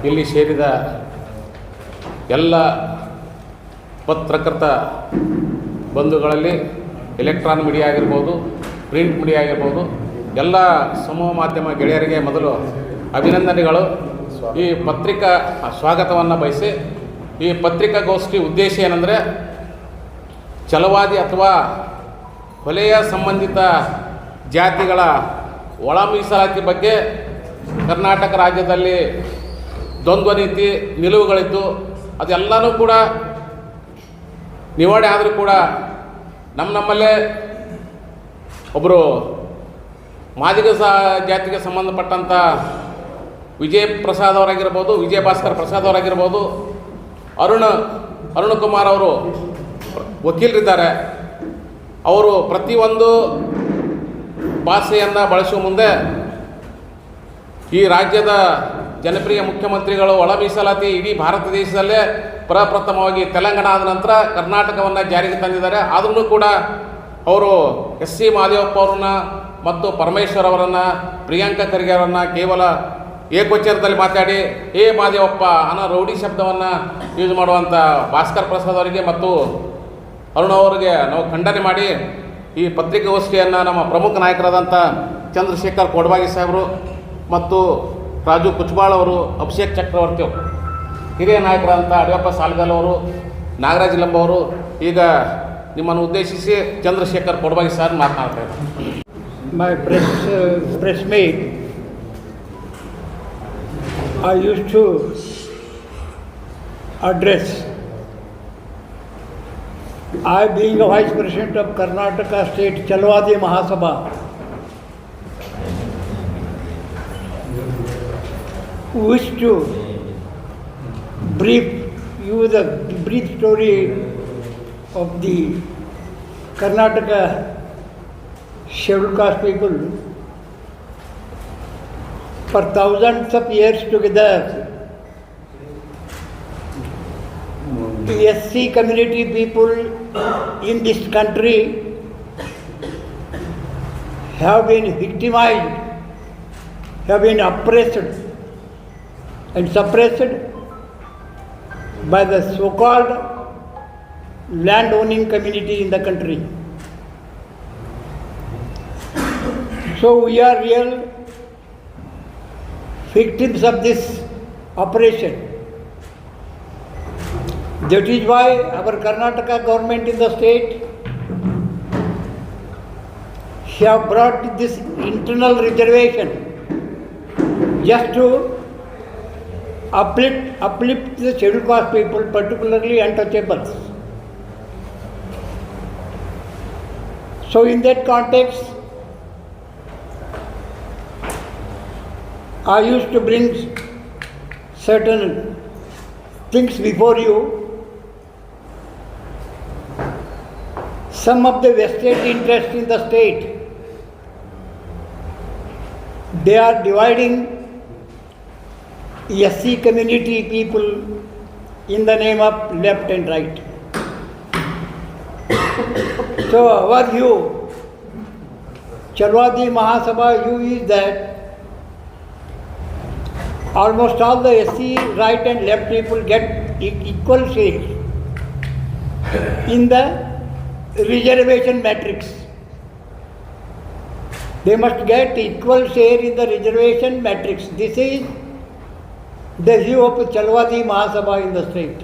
ಇಲ್ಲಿ ಸೇರಿದ ಎಲ್ಲ ಪತ್ರಕರ್ತ ಬಂಧುಗಳಲ್ಲಿ ಎಲೆಕ್ಟ್ರಾನಿಕ್ ಮೀಡಿಯಾ ಆಗಿರ್ಬೋದು, ಪ್ರಿಂಟ್ ಮೀಡಿಯಾ ಆಗಿರ್ಬೋದು, ಎಲ್ಲ ಸಮೂಹ ಮಾಧ್ಯಮ ಗೆಳೆಯರಿಗೆ ಮೊದಲು ಅಭಿನಂದನೆಗಳು. ಈ ಪತ್ರಿಕಾ ಸ್ವಾಗತವನ್ನು ಬಯಸಿ, ಈ ಪತ್ರಿಕಾಗೋಷ್ಠಿ ಉದ್ದೇಶ ಏನಂದರೆ, ಛಲವಾದಿ ಅಥವಾ ಕೊಲೆಯ ಸಂಬಂಧಿತ ಜಾತಿಗಳ ಒಳ ಮೀಸಲಾತಿ ಬಗ್ಗೆ ಕರ್ನಾಟಕ ರಾಜ್ಯದಲ್ಲಿ ದ್ವಂದ್ವ ನೀತಿ ನಿಲುವುಗಳಿದ್ದು ಅದೆಲ್ಲನೂ ಕೂಡ ನಿವಾರಣೆ ಆದರೂ ಕೂಡ ನಮ್ಮಲ್ಲೇ ಒಬ್ಬರು ಮಾದಿಗ ಜಾತಿಗೆ ಸಂಬಂಧಪಟ್ಟಂಥ ವಿಜಯ ಭಾಸ್ಕರ್ ಪ್ರಸಾದ್ ಅವರಾಗಿರ್ಬೋದು, ಅರುಣ್ ಕುಮಾರ್ ಅವರು ವಕೀಲರಿದ್ದಾರೆ. ಅವರು ಪ್ರತಿಯೊಂದು ಭಾಷೆಯನ್ನು ಬಳಸುವ ಮುಂದೆ ಈ ರಾಜ್ಯದ ಜನಪ್ರಿಯ ಮುಖ್ಯಮಂತ್ರಿಗಳು ಒಳ ಮೀಸಲಾತಿ ಇಡೀ ಭಾರತ ದೇಶದಲ್ಲೇ ಪ್ರಪ್ರಥಮವಾಗಿ ತೆಲಂಗಾಣ ಆದ ನಂತರ ಕರ್ನಾಟಕವನ್ನು ಜಾರಿಗೆ ತಂದಿದ್ದಾರೆ. ಆದ್ರೂ ಕೂಡ ಅವರು SC ಮಾದೇವಪ್ಪ ಅವ್ರನ್ನ ಮತ್ತು ಪರಮೇಶ್ವರ್ ಅವರನ್ನು, ಪ್ರಿಯಾಂಕಾ ಖರ್ಗೆ ಅವರನ್ನು ಕೇವಲ ಏಕವಚನದಲ್ಲಿ ಮಾತಾಡಿ ಮಾದೇವಪ್ಪ ಅನ್ನೋ ರೌಡಿ ಶಬ್ದವನ್ನು ಯೂಸ್ ಮಾಡುವಂಥ ಭಾಸ್ಕರ್ ಪ್ರಸಾದ್ ಅವರಿಗೆ ಮತ್ತು ಅರುಣ್ ಅವರಿಗೆ ನಾವು ಖಂಡನೆ ಮಾಡಿ ಈ ಪತ್ರಿಕಾಗೋಷ್ಠಿಯನ್ನು ನಮ್ಮ ಪ್ರಮುಖ ನಾಯಕರಾದಂಥ ಚಂದ್ರಶೇಖರ್ ಕೊಡಬಾಗಿ ಸಾಹೇಬರು ಮತ್ತು ರಾಜು ಕುಚ್ಬಾಳ್ ಅವರು, ಅಭಿಷೇಕ್ ಚಕ್ರವರ್ತಿ ಅವರು, ಹಿರಿಯ ನಾಯಕರಾದಂಥ ಅಡಿಯಪ್ಪ ಸಾಲ್ಗಲ್ ಅವರು, ನಾಗರಾಜ್ ಲಂಬ ಅವರು, ಈಗ ನಿಮ್ಮನ್ನು ಉದ್ದೇಶಿಸಿ ಚಂದ್ರಶೇಖರ್ ಕೊಡಬಾಗಿ ಸಾರ್ ಮಾತನಾಡ್ತಾ ಇದ್ದಾರೆ. My press meet, I used to address. I, being a Vice President of Karnataka State Chalwadi Mahasabha, wish to brief you the brief story of the Karnataka scheduled caste people. For thousands of years together, the SC community people in this country have been victimized, have been oppressed and suppressed by the so-called land-owning community in the country. So we are real victims of this oppression. That is why our Karnataka government in the state have brought this internal reservation just to uplift the scheduled caste people, particularly untouchables. So in that context, I used to bring certain things before you. Some of the vested interests in the state, they are dividing SC community people in the name of left and right. So our view, Chalwadi Mahasabha view is that almost all the SC right and left people get equal share in the reservation matrix. They must get equal share in the reservation matrix. This is the view of Chalwadi Mahasabha in the state.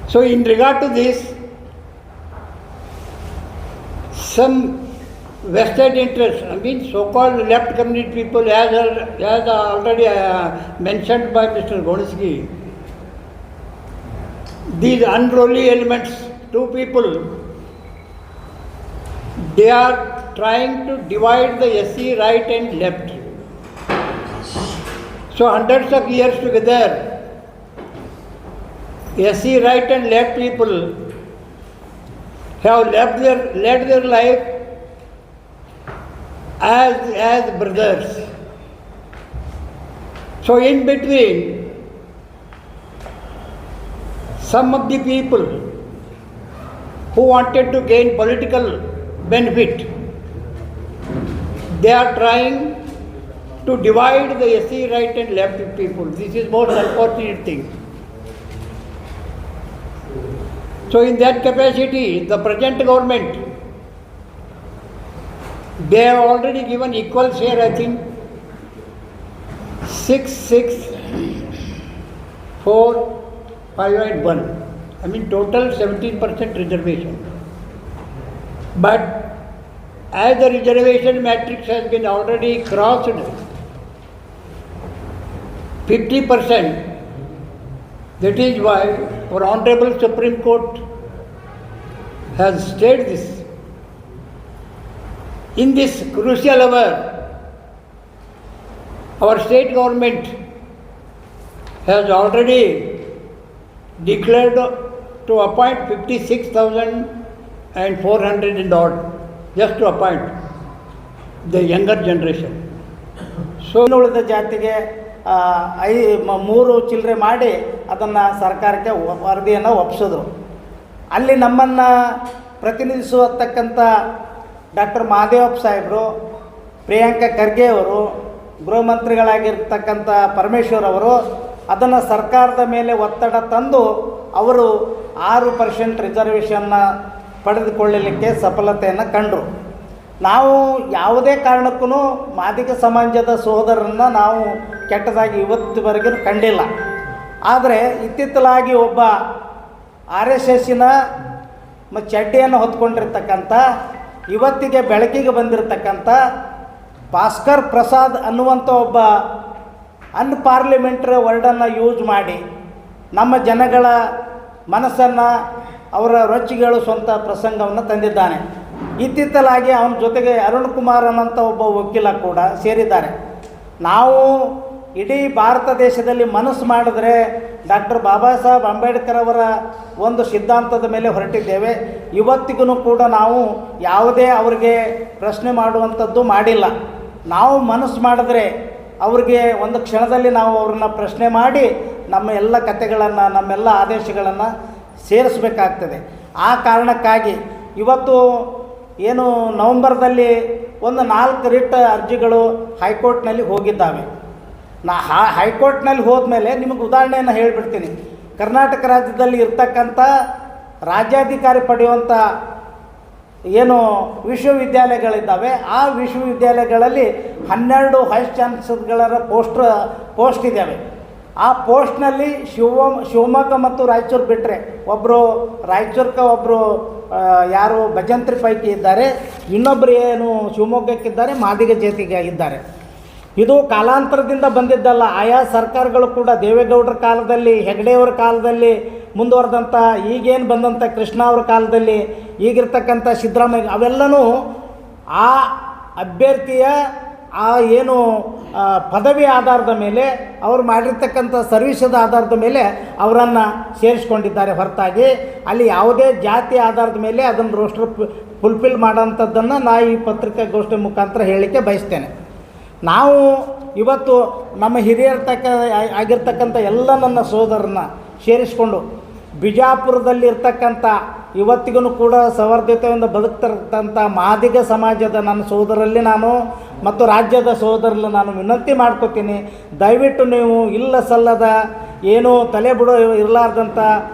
So in regard to this, some vested interest, so-called left community people, as already mentioned by Mr. Gonski, these unruly elements, two people, they are trying to divide the SC right and left. So hundreds of years together, SC right and left people have led their life as brothers. So in between, some of the people who wanted to gain political benefit, they are trying to divide the SC right and left people. This is most unfortunate thing. So in that capacity, the present government, they have already given equal share, I think, 6, 6, 4, 5 and 1. I mean total 17% reservation. But as the reservation matrix has been already crossed 50%, that is why our Honorable Supreme Court has stated this. In this crucial hour, our state government has already declared to appoint 56,400 and odd, just to appoint the younger generation. So ಉಳಿದ ಜಾತಿಗೆ 3 ಚಿಲ್ಲರೆ ಮಾಡಿ ಅದನ್ನು ಸರ್ಕಾರಕ್ಕೆ ವರದಿಯನ್ನು ಒಪ್ಪಿಸಿದ್ರು. ಅಲ್ಲಿ ನಮ್ಮನ್ನು ಪ್ರತಿನಿಧಿಸುವತಕ್ಕಂಥ doctor Mahadevappa ಸಾಹೇಬರು, ಪ್ರಿಯಾಂಕಾ ಖರ್ಗೆ ಅವರು, ಗೃಹ ಮಂತ್ರಿಗಳಾಗಿರ್ತಕ್ಕಂಥ ಪರಮೇಶ್ವರ್ ಅವರು ಅದನ್ನು ಸರ್ಕಾರದ ಮೇಲೆ ಒತ್ತಡ ತಂದು ಅವರು 6% ರಿಸರ್ವೇಷನ್ನ ಪಡೆದುಕೊಳ್ಳಲಿಕ್ಕೆ ಸಫಲತೆಯನ್ನು ಕಂಡರು. ನಾವು ಯಾವುದೇ ಕಾರಣಕ್ಕೂ ಮಾದಿಗ ಸಮಾಜದ ಸೋದರರನ್ನು ನಾವು ಕೆಟ್ಟದಾಗಿ ಇವತ್ತಿವರೆಗೂ ಕಂಡಿಲ್ಲ. ಆದರೆ ಇತ್ತಿತ್ತಲಾಗಿ ಒಬ್ಬ RSSನ ಚಡ್ಡಿಯನ್ನು ಹೊತ್ಕೊಂಡಿರ್ತಕ್ಕಂಥ, ಇವತ್ತಿಗೆ ಬೆಳಕಿಗೆ ಬಂದಿರತಕ್ಕಂಥ ಭಾಸ್ಕರ್ ಪ್ರಸಾದ್ ಅನ್ನುವಂಥ ಒಬ್ಬ ಅನ್ಪಾರ್ಲಿಮೆಂಟ್ರಿ ವರ್ಡನ್ನು ಯೂಸ್ ಮಾಡಿ ನಮ್ಮ ಜನಗಳ ಮನಸ್ಸನ್ನು ಅವರ ರೊಚ್ಚಿಗೇಳಿಸುವಂಥ ಪ್ರಸಂಗವನ್ನು ತಂದಿದ್ದಾನೆ. ಇತ್ತಿತ್ತಲಾಗಿ ಅವನ ಜೊತೆಗೆ ಅರುಣ್ ಕುಮಾರ್ ಅನ್ನೋಂಥ ಒಬ್ಬ ವಕೀಲ ಕೂಡ ಸೇರಿದ್ದಾರೆ. ನಾವು ಇಡೀ ಭಾರತ ದೇಶದಲ್ಲಿ ಮನಸ್ಸು ಮಾಡಿದ್ರೆ ಡಾಕ್ಟರ್ ಬಾಬಾ ಸಾಹೇಬ್ ಅಂಬೇಡ್ಕರ್ ಅವರ ಒಂದು ಸಿದ್ಧಾಂತದ ಮೇಲೆ ಹೊರಟಿದ್ದೇವೆ. ಇವತ್ತಿಗೂ ಕೂಡ ನಾವು ಯಾವುದೇ ಅವರಿಗೆ ಪ್ರಶ್ನೆ ಮಾಡುವಂಥದ್ದು ಮಾಡಿಲ್ಲ. ನಾವು ಮನಸ್ಸು ಮಾಡಿದ್ರೆ ಅವ್ರಿಗೆ ಒಂದು ಕ್ಷಣದಲ್ಲಿ ನಾವು ಅವ್ರನ್ನ ಪ್ರಶ್ನೆ ಮಾಡಿ ನಮ್ಮ ಎಲ್ಲ ಕಥೆಗಳನ್ನು, ನಮ್ಮೆಲ್ಲ ಆದೇಶಗಳನ್ನು ಸೇರಿಸಬೇಕಾಗ್ತದೆ. ಆ ಕಾರಣಕ್ಕಾಗಿ ಇವತ್ತು ಏನು ನವಂಬರ್ದಲ್ಲಿ ಒಂದು 4 ರಿಟ್ ಅರ್ಜಿಗಳು ಹೈಕೋರ್ಟ್ನಲ್ಲಿ ಹೋಗಿದ್ದಾವೆ. ಹೈಕೋರ್ಟ್ನಲ್ಲಿ ಹೋದ್ಮೇಲೆ ನಿಮಗೆ ಉದಾಹರಣೆಯನ್ನು ಹೇಳಿಬಿಡ್ತೀನಿ. ಕರ್ನಾಟಕ ರಾಜ್ಯದಲ್ಲಿ ಇರ್ತಕ್ಕಂಥ ರಾಜ್ಯಾಧಿಕಾರಿ ಪಡೆಯುವಂಥ ಏನು ವಿಶ್ವವಿದ್ಯಾಲಯಗಳಿದ್ದಾವೆ, ಆ ವಿಶ್ವವಿದ್ಯಾಲಯಗಳಲ್ಲಿ 12 ವೈಸ್ ಚಾನ್ಸಲರ್ಗಳ ಪೋಸ್ಟ್ ಇದ್ದಾವೆ. ಆ ಪೋಸ್ಟ್ನಲ್ಲಿ ಶಿವಮೊಗ್ಗ ಮತ್ತು ರಾಯಚೂರು ಬಿಟ್ಟರೆ ಒಬ್ಬರು ರಾಯಚೂರ್ಗೆ ಒಬ್ಬರು ಯಾರು ಭಜಂತ್ರಿ ಪೈಕಿ ಇದ್ದಾರೆ, ಇನ್ನೊಬ್ಬರು ಏನು ಶಿವಮೊಗ್ಗಕ್ಕಿದ್ದಾರೆ, ಮಾದಿಗ ಜಾತಿಗೆ ಇದ್ದಾರೆ. ಇದು ಕಾಲಾಂತರದಿಂದ ಬಂದಿದ್ದಲ್ಲ. ಆಯಾ ಸರ್ಕಾರಗಳು ಕೂಡ ದೇವೇಗೌಡರ ಕಾಲದಲ್ಲಿ, ಹೆಗಡೆಯವರ ಕಾಲದಲ್ಲಿ ಮುಂದುವರೆದಂಥ, ಈಗೇನು ಬಂದಂಥ ಕೃಷ್ಣ ಅವ್ರ ಕಾಲದಲ್ಲಿ, ಈಗಿರ್ತಕ್ಕಂಥ ಸಿದ್ದರಾಮಯ್ಯ, ಅವೆಲ್ಲನೂ ಆ ಅಭ್ಯರ್ಥಿಯ ಆ ಏನು ಪದವಿ ಆಧಾರದ ಮೇಲೆ, ಅವರು ಮಾಡಿರ್ತಕ್ಕಂಥ ಸರ್ವಿಸದ ಆಧಾರದ ಮೇಲೆ ಅವರನ್ನು ಸೇರಿಸ್ಕೊಂಡಿದ್ದಾರೆ ಹೊರತಾಗಿ ಅಲ್ಲಿ ಯಾವುದೇ ಜಾತಿ ಆಧಾರದ ಮೇಲೆ ಅದನ್ನು ರೋಸ್ಟರ್ ಫುಲ್ಫಿಲ್ ಮಾಡೋಂಥದ್ದನ್ನು ನಾ ಈ ಪತ್ರಿಕಾಗೋಷ್ಠಿ ಮುಖಾಂತರ ಹೇಳಲಿಕ್ಕೆ ಬಯಸ್ತೇನೆ. ನಾವು ಇವತ್ತು ನಮ್ಮ ಆಗಿರ್ತಕ್ಕಂಥ ಎಲ್ಲ ನನ್ನ ಸೋದರನ್ನ ಸೇರಿಸಿಕೊಂಡು ಬಿಜಾಪುರದಲ್ಲಿರ್ತಕ್ಕಂಥ ಇವತ್ತಿಗೂ ಕೂಡ ಸೌಹಾರ್ದತೆಯಿಂದ ಬದುಕ್ತಿರ್ತಕ್ಕಂಥ ಮಾದಿಗ ಸಮಾಜದ ನನ್ನ ಸೋದರಲ್ಲಿ ನಾನು ಮತ್ತು ರಾಜ್ಯದ ಸೋದರಲ್ಲಿ ನಾನು ವಿನಂತಿ ಮಾಡ್ಕೋತೀನಿ, ದಯವಿಟ್ಟು ನೀವು ಇಲ್ಲ ಸಲ್ಲದ ಏನು ತಲೆ ಬಿಡೋ ಇರಲಾರ್ದಂಥ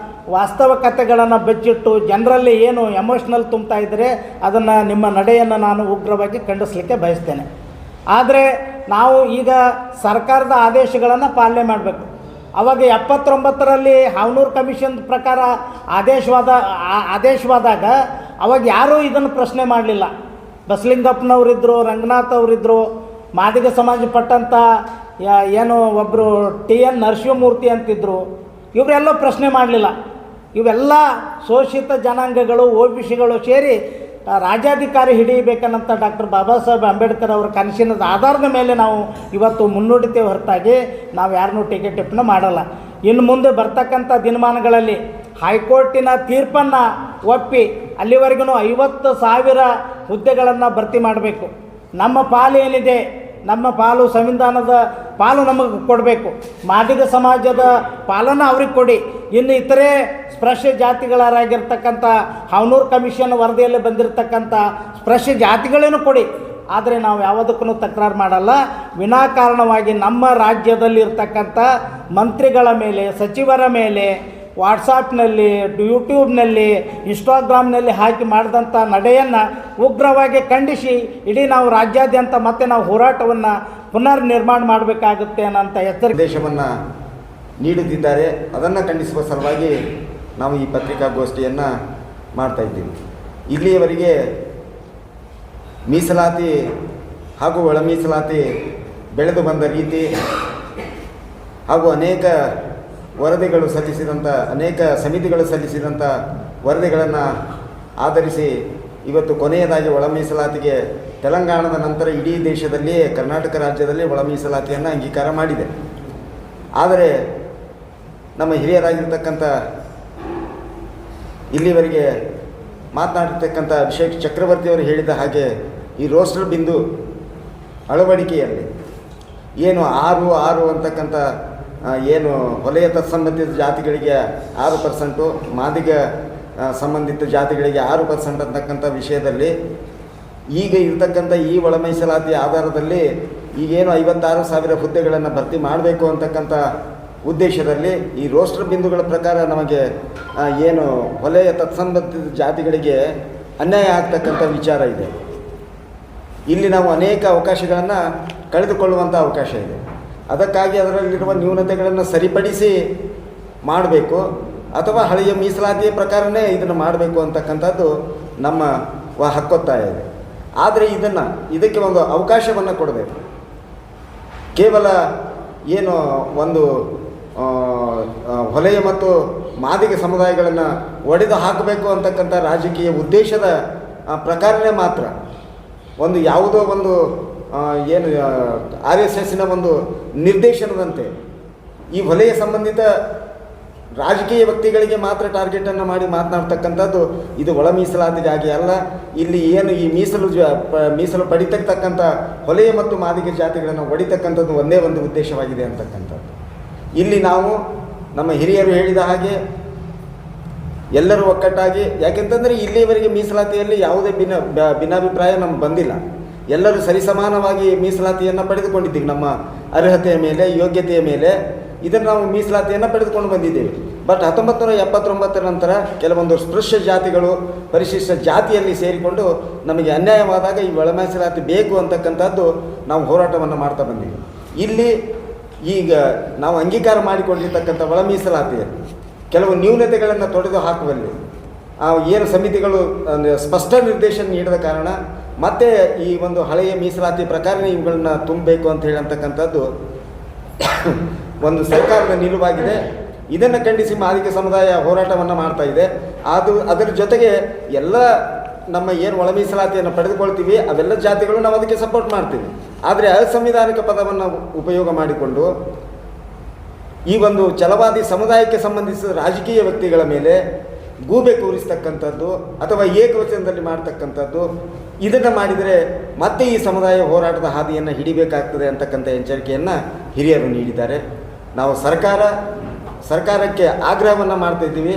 ವಾಸ್ತವಿಕತೆಗಳನ್ನು ಬಚ್ಚಿಟ್ಟು ಜನರಲ್ಲಿ ಏನು ಎಮೋಷ್ನಲ್ ತುಂಬ್ತಾ ಇದ್ದರೆ ಅದನ್ನು ನಿಮ್ಮ ನಡೆಯನ್ನು ನಾನು ಉಗ್ರವಾಗಿ ಖಂಡಿಸಲಿಕ್ಕೆ ಬಯಸ್ತೇನೆ. ಆದರೆ ನಾವು ಈಗ ಸರ್ಕಾರದ ಆದೇಶಗಳನ್ನು ಪಾಲನೆ ಮಾಡಬೇಕು. ಅವಾಗ 79ರಲ್ಲಿ ಹಾವನೂರು ಕಮಿಷನ್ ಪ್ರಕಾರ ಆದೇಶವಾದಾಗ ಅವಾಗ ಯಾರೂ ಇದನ್ನು ಪ್ರಶ್ನೆ ಮಾಡಲಿಲ್ಲ. ಬಸಲಿಂಗಪ್ಪನವರಿದ್ದರು, ರಂಗನಾಥ್ ಅವರಿದ್ದರು, ಮಾದಿಗ ಸಮಾಜ ಪಟ್ಟಂಥ ಏನು ಒಬ್ಬರು TN ನರಸಿಂಹಮೂರ್ತಿ ಅಂತಿದ್ದರು, ಇವರೆಲ್ಲ ಪ್ರಶ್ನೆ ಮಾಡಲಿಲ್ಲ. ಇವೆಲ್ಲ ಶೋಷಿತ ಜನಾಂಗಗಳು, OBCಗಳು ಸೇರಿ ರಾಜ್ಯಾಧಿಕಾರಿ ಹಿಡಿಯಬೇಕನ್ನಂಥ ಡಾಕ್ಟರ್ ಬಾಬಾ ಸಾಹೇಬ್ ಅಂಬೇಡ್ಕರ್ ಅವರ ಕನಸಿನ ಆಧಾರದ ಮೇಲೆ ನಾವು ಇವತ್ತು ಮುನ್ನುಡಿತೇವೆ ಹೊರತಾಗಿ ನಾವು ಯಾರನ್ನೂ ಟೀಕೆ ಟಿಪ್ಪಣಿ ಮಾಡಲ್ಲ. ಇನ್ನು ಮುಂದೆ ಬರ್ತಕ್ಕಂಥ ದಿನಮಾನಗಳಲ್ಲಿ ಹೈಕೋರ್ಟಿನ ತೀರ್ಪನ್ನು ಒಪ್ಪಿ ಅಲ್ಲಿವರೆಗೂ 50,000 ಹುದ್ದೆಗಳನ್ನು ಭರ್ತಿ ಮಾಡಬೇಕು. ನಮ್ಮ ಪಾಲು ಏನಿದೆ, ನಮ್ಮ ಪಾಲು ಸಂವಿಧಾನದ ಪಾಲು ನಮಗೆ ಕೊಡಬೇಕು. ಮಾದಿಗ ಸಮಾಜದ ಪಾಲನ್ನು ಅವ್ರಿಗೆ ಕೊಡಿ. ಇನ್ನು ಇತರೆ ಸ್ಪೃಶ್ಯ ಜಾತಿಗಳಾಗಿರ್ತಕ್ಕಂಥ ಹಾವನೂರು ಕಮಿಷನ್ ವರದಿಯಲ್ಲಿ ಬಂದಿರತಕ್ಕಂಥ ಸ್ಪೃಶ್ಯ ಜಾತಿಗಳೇನು ಕೊಡಿ. ಆದರೆ ನಾವು ಯಾವುದಕ್ಕೂ ತಕರಾರು ಮಾಡಲ್ಲ. ವಿನಾಕಾರಣವಾಗಿ ನಮ್ಮ ರಾಜ್ಯದಲ್ಲಿರ್ತಕ್ಕಂಥ ಮಂತ್ರಿಗಳ ಮೇಲೆ, ಸಚಿವರ ಮೇಲೆ ವಾಟ್ಸಾಪ್ನಲ್ಲಿ, ಯೂಟ್ಯೂಬ್ನಲ್ಲಿ, ಇನ್ಸ್ಟಾಗ್ರಾಮ್ನಲ್ಲಿ ಹಾಕಿ ಮಾಡಿದಂಥ ನಡೆಯನ್ನು ಉಗ್ರವಾಗಿ ಖಂಡಿಸಿ ಇಡೀ ನಾವು ರಾಜ್ಯಾದ್ಯಂತ ಮತ್ತೆ ನಾವು ಹೋರಾಟವನ್ನು ಪುನರ್ ನಿರ್ಮಾಣ ಮಾಡಬೇಕಾಗುತ್ತೆ ಅನ್ನೋಂಥ ಎಚ್ಚರಿಕೆ ಸಂದೇಶವನ್ನು ನೀಡುತ್ತಿದ್ದಾರೆ. ಅದನ್ನು ಖಂಡಿಸುವ ಸಲುವಾಗಿ ನಾವು ಈ ಪತ್ರಿಕಾಗೋಷ್ಠಿಯನ್ನು ಮಾಡ್ತಾಯಿದ್ದೀವಿ. ಇಲ್ಲಿಯವರೆಗೆ ಮೀಸಲಾತಿ ಹಾಗೂ ಒಳ ಮೀಸಲಾತಿ ಬೆಳೆದು ಬಂದ ರೀತಿ ಹಾಗೂ ಅನೇಕ ವರದಿಗಳು ಸಲ್ಲಿಸಿದಂಥ, ಅನೇಕ ಸಮಿತಿಗಳು ಸಲ್ಲಿಸಿದಂಥ ವರದಿಗಳನ್ನು ಆಧರಿಸಿ ಇವತ್ತು ಕೊನೆಯದಾಗಿ ಒಳ ಮೀಸಲಾತಿಗೆ ತೆಲಂಗಾಣದ ನಂತರ ಇಡೀ ದೇಶದಲ್ಲಿಯೇ ಕರ್ನಾಟಕ ರಾಜ್ಯದಲ್ಲಿ ಒಳ ಮೀಸಲಾತಿಯನ್ನು ಅಂಗೀಕಾರ ಮಾಡಿದೆ. ಆದರೆ ನಮ್ಮ ಹಿರಿಯರಾಗಿರ್ತಕ್ಕಂಥ ಇಲ್ಲಿವರೆಗೆ ಮಾತನಾಡಿರ್ತಕ್ಕಂಥ ಅಭಿಷೇಕ್ ಚಕ್ರವರ್ತಿಯವರು ಹೇಳಿದ ಹಾಗೆ ಈ ರೋಸ್ಟರ್ ಬಿಂದು ಅಳವಡಿಕೆಯಲ್ಲಿ ಏನು 6 ಅಂತಕ್ಕಂಥ ಏನು ವಲಯ ತತ್ಸಂಬಂಧಿತ ಜಾತಿಗಳಿಗೆ 6%, ಮಾದಿಗ ಸಂಬಂಧಿತ ಜಾತಿಗಳಿಗೆ 6% ಅಂತಕ್ಕಂಥ ವಿಷಯದಲ್ಲಿ ಈಗ ಇರತಕ್ಕಂಥ ಈ ಒಳ ಮೀಸಲಾತಿ ಆಧಾರದಲ್ಲಿ ಈಗೇನು 56,000 ಹುದ್ದೆಗಳನ್ನು ಭರ್ತಿ ಮಾಡಬೇಕು ಅಂತಕ್ಕಂಥ ಉದ್ದೇಶದಲ್ಲಿ ಈ ರೋಸ್ಟರ್ ಬಿಂದುಗಳ ಪ್ರಕಾರ ನಮಗೆ ಏನು ವಲಯ ತತ್ಸಂಬಂಧಿತ ಜಾತಿಗಳಿಗೆ ಅನ್ಯಾಯ ಆಗ್ತಕ್ಕಂಥ ವಿಚಾರ ಇದೆ. ಇಲ್ಲಿ ನಾವು ಅನೇಕ ಅವಕಾಶಗಳನ್ನು ಕಳೆದುಕೊಳ್ಳುವಂಥ ಅವಕಾಶ ಇದೆ. ಅದಕ್ಕಾಗಿ ಅದರಲ್ಲಿರುವ ನ್ಯೂನತೆಗಳನ್ನು ಸರಿಪಡಿಸಿ ಮಾಡಬೇಕು ಅಥವಾ ಹಳೆಯ ಮೀಸಲಾತಿಯ ಪ್ರಕಾರನೇ ಇದನ್ನು ಮಾಡಬೇಕು ಅಂತಕ್ಕಂಥದ್ದು ನಮ್ಮ ಹಕ್ಕೊತ್ತಾಯ ಇದೆ. ಆದರೆ ಇದಕ್ಕೆ ಒಂದು ಅವಕಾಶವನ್ನು ಕೊಡಬೇಕು. ಕೇವಲ ಏನು ಒಂದು ವಲಯ ಮತ್ತು ಮಾದಿಗ ಸಮುದಾಯಗಳನ್ನು ಒಡೆದು ಹಾಕಬೇಕು ಅಂತಕ್ಕಂಥ ರಾಜಕೀಯ ಉದ್ದೇಶದ ಪ್ರಕಾರನೇ ಮಾತ್ರ ಒಂದು ಯಾವುದೋ ಒಂದು ಏನು RSSನ ಒಂದು ನಿರ್ದೇಶನದಂತೆ ಈ ವಲಯ ಸಂಬಂಧಿತ ರಾಜಕೀಯ ವ್ಯಕ್ತಿಗಳಿಗೆ ಮಾತ್ರ ಟಾರ್ಗೆಟನ್ನು ಮಾಡಿ ಮಾತನಾಡ್ತಕ್ಕಂಥದ್ದು ಇದು ಒಳ ಮೀಸಲಾತಿಗಾಗಿ ಅಲ್ಲ. ಇಲ್ಲಿ ಏನು ಈ ಮೀಸಲು ಪಡಿತಕ್ಕಂಥ ವಲಯ ಮತ್ತು ಮಾದಿಗ ಜಾತಿಗಳನ್ನು ಒಡಿತಕ್ಕಂಥದ್ದು ಒಂದೇ ಒಂದು ಉದ್ದೇಶವಾಗಿದೆ ಅಂತಕ್ಕಂಥದ್ದು. ಇಲ್ಲಿ ನಾವು ನಮ್ಮ ಹಿರಿಯರು ಹೇಳಿದ ಹಾಗೆ ಎಲ್ಲರೂ ಒಕ್ಕಟ್ಟಾಗಿ, ಯಾಕೆಂತಂದರೆ ಇಲ್ಲಿಯವರೆಗೆ ಮೀಸಲಾತಿಯಲ್ಲಿ ಯಾವುದೇ ಭಿನ್ನಾಭಿಪ್ರಾಯ ನಮ್ಗೆ ಬಂದಿಲ್ಲ. ಎಲ್ಲರೂ ಸರಿಸಮಾನವಾಗಿ ಮೀಸಲಾತಿಯನ್ನು ಪಡೆದುಕೊಂಡಿದ್ದೀವಿ. ನಮ್ಮ ಅರ್ಹತೆಯ ಮೇಲೆ, ಯೋಗ್ಯತೆಯ ಮೇಲೆ ಇದನ್ನು ನಾವು ಮೀಸಲಾತಿಯನ್ನು ಪಡೆದುಕೊಂಡು ಬಂದಿದ್ದೇವೆ. ಬಟ್ 1979 ನಂತರ ಕೆಲವೊಂದು ಸ್ಪೃಶ್ಯ ಜಾತಿಗಳು ಪರಿಶಿಷ್ಟ ಜಾತಿಯಲ್ಲಿ ಸೇರಿಕೊಂಡು ನಮಗೆ ಅನ್ಯಾಯವಾದಾಗ ಈ ಒಳ ಮೀಸಲಾತಿ ಬೇಕು ಅಂತಕ್ಕಂಥದ್ದು ನಾವು ಹೋರಾಟವನ್ನು ಮಾಡ್ತಾ ಬಂದಿದ್ದೀವಿ. ಇಲ್ಲಿ ಈಗ ನಾವು ಅಂಗೀಕಾರ ಮಾಡಿಕೊಂಡಿರ್ತಕ್ಕಂಥ ಒಳ ಮೀಸಲಾತಿಯಲ್ಲಿ ಕೆಲವು ನ್ಯೂನತೆಗಳನ್ನು ತೊಡೆದು ಹಾಕುವಲ್ಲಿ ಏನು ಸಮಿತಿಗಳು ಸ್ಪಷ್ಟ ನಿರ್ದೇಶನ ನೀಡಿದ ಕಾರಣ ಮತ್ತೆ ಈ ಒಂದು ಹಳೆಯ ಮೀಸಲಾತಿ ಪ್ರಕಾರನೇ ಇವುಗಳನ್ನ ತುಂಬಬೇಕು ಅಂತ ಹೇಳತಕ್ಕಂಥದ್ದು ಒಂದು ಸರ್ಕಾರದ ನಿಲುವಾಗಿದೆ. ಇದನ್ನು ಖಂಡಿಸಿ ಮಾದಿಗ ಸಮುದಾಯ ಹೋರಾಟವನ್ನು ಮಾಡ್ತಾ ಇದೆ. ಅದರ ಜೊತೆಗೆ ಎಲ್ಲ ನಮ್ಮ ಏನು ಒಳ ಮೀಸಲಾತಿಯನ್ನು ಪಡೆದುಕೊಳ್ತೀವಿ ಅವೆಲ್ಲ ಜಾತಿಗಳು ನಾವು ಅದಕ್ಕೆ ಸಪೋರ್ಟ್ ಮಾಡ್ತೀವಿ. ಆದರೆ ಅಸಂವಿಧಾನಿಕ ಪದವನ್ನು ಉಪಯೋಗ ಮಾಡಿಕೊಂಡು ಈ ಒಂದು ಛಲವಾದಿ ಸಮುದಾಯಕ್ಕೆ ಸಂಬಂಧಿಸಿದ ರಾಜಕೀಯ ವ್ಯಕ್ತಿಗಳ ಮೇಲೆ ಗೂಬೆ ಕೂರಿಸ್ತಕ್ಕಂಥದ್ದು ಅಥವಾ ಏಕವಚನದಲ್ಲಿ ಮಾಡ್ತಕ್ಕಂಥದ್ದು, ಇದನ್ನು ಮಾಡಿದರೆ ಮತ್ತೆ ಈ ಸಮುದಾಯ ಹೋರಾಟದ ಹಾದಿಯನ್ನು ಹಿಡಿಬೇಕಾಗ್ತದೆ ಅಂತಕ್ಕಂಥ ಎಚ್ಚರಿಕೆಯನ್ನು ಹಿರಿಯರು ನೀಡಿದ್ದಾರೆ. ನಾವು ಸರ್ಕಾರಕ್ಕೆ ಆಗ್ರಹವನ್ನು ಮಾಡ್ತಾಯಿದ್ದೀವಿ.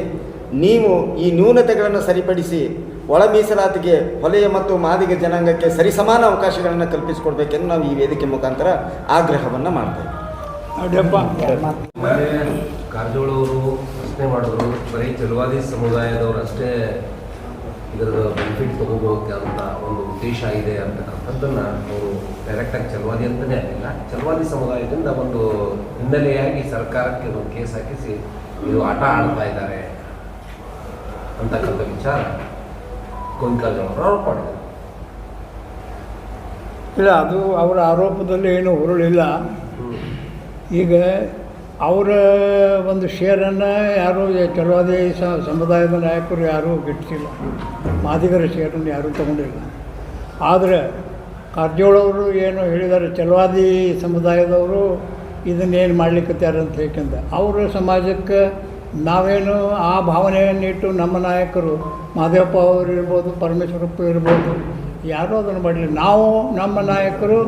ನೀವು ಈ ನ್ಯೂನತೆಗಳನ್ನು ಸರಿಪಡಿಸಿ ಒಳ ಮೀಸಲಾತಿಗೆ ವಲಯ ಮತ್ತು ಮಾದಿಗ ಜನಾಂಗಕ್ಕೆ ಸರಿಸಮಾನ ಅವಕಾಶಗಳನ್ನು ಕಲ್ಪಿಸಿಕೊಡ್ಬೇಕೆಂದು ನಾವು ಈ ವೇದಿಕೆ ಮುಖಾಂತರ ಆಗ್ರಹವನ್ನು ಮಾಡ್ತೇವೆ. ಕಾರಜೋಳ ಅವರು ಪ್ರಶ್ನೆ ಮಾಡಿದ್ರು, ಬರೀ ಚಲವಾದಿ ಸಮುದಾಯದವರು ಅಷ್ಟೇ ಇದರ ಬೆನಿಫಿಟ್ ತಗೋಬೋಕೆ ಅಂತ ಒಂದು ಉದ್ದೇಶ ಇದೆ ಅಂತಕ್ಕಂಥದ್ದನ್ನು ಅವರು ಡೈರೆಕ್ಟಾಗಿ ಚಲವಾದಿ ಅಂತಲೇ ಆಗಿಲ್ಲ, ಚಲವಾದಿ ಸಮುದಾಯದಿಂದ ಒಂದು ಹಿನ್ನೆಲೆಯಾಗಿ ಸರ್ಕಾರಕ್ಕೆ ಒಂದು ಕೇಸ್ ಹಾಕಿಸಿ ಇದು ಆಟ ಆಡ್ತಾ ಇದ್ದಾರೆ ಅಂತಕ್ಕಂಥ ವಿಚಾರ ಗೋವಿಂದರಾಜವರು ಆರೋಪ ಮಾಡಿದ್ದಾರೆ. ಇಲ್ಲ, ಅದು ಅವರ ಆರೋಪದಲ್ಲಿ ಏನು ಹುರುಳಿಲ್ಲ. ಈಗ ಅವರ ಒಂದು ಶೇರನ್ನು ಯಾರೂ ಚಲವಾದಿ ಸಮುದಾಯದ ನಾಯಕರು ಯಾರೂ ಗಿಟ್ಟಿಸಿಲ್ಲ, ಮಾದಿಗರ ಶೇರನ್ನು ಯಾರೂ ತಗೊಂಡಿಲ್ಲ. ಆದರೆ ಕಾರಜೋಳವರು ಏನು ಹೇಳಿದ್ದಾರೆ, ಚಲವಾದಿ ಸಮುದಾಯದವರು ಇದನ್ನೇನು ಮಾಡಲಿಕ್ಕತ್ತಾರೆ ಅಂತ ಹೇಳ್ಕೊಂಡ ಅವರ ಸಮಾಜಕ್ಕೆ ನಾವೇನು ಆ ಭಾವನೆಯನ್ನಿಟ್ಟು ನಮ್ಮ ನಾಯಕರು ಮಾದೇವಪ್ಪ ಅವರು ಇರ್ಬೋದು, ಪರಮೇಶ್ವರಪ್ಪ ಇರ್ಬೋದು, ಯಾರೂ ಅದನ್ನು ಮಾಡಲಿಲ್ಲ. ನಾವು ನಮ್ಮ ನಾಯಕರು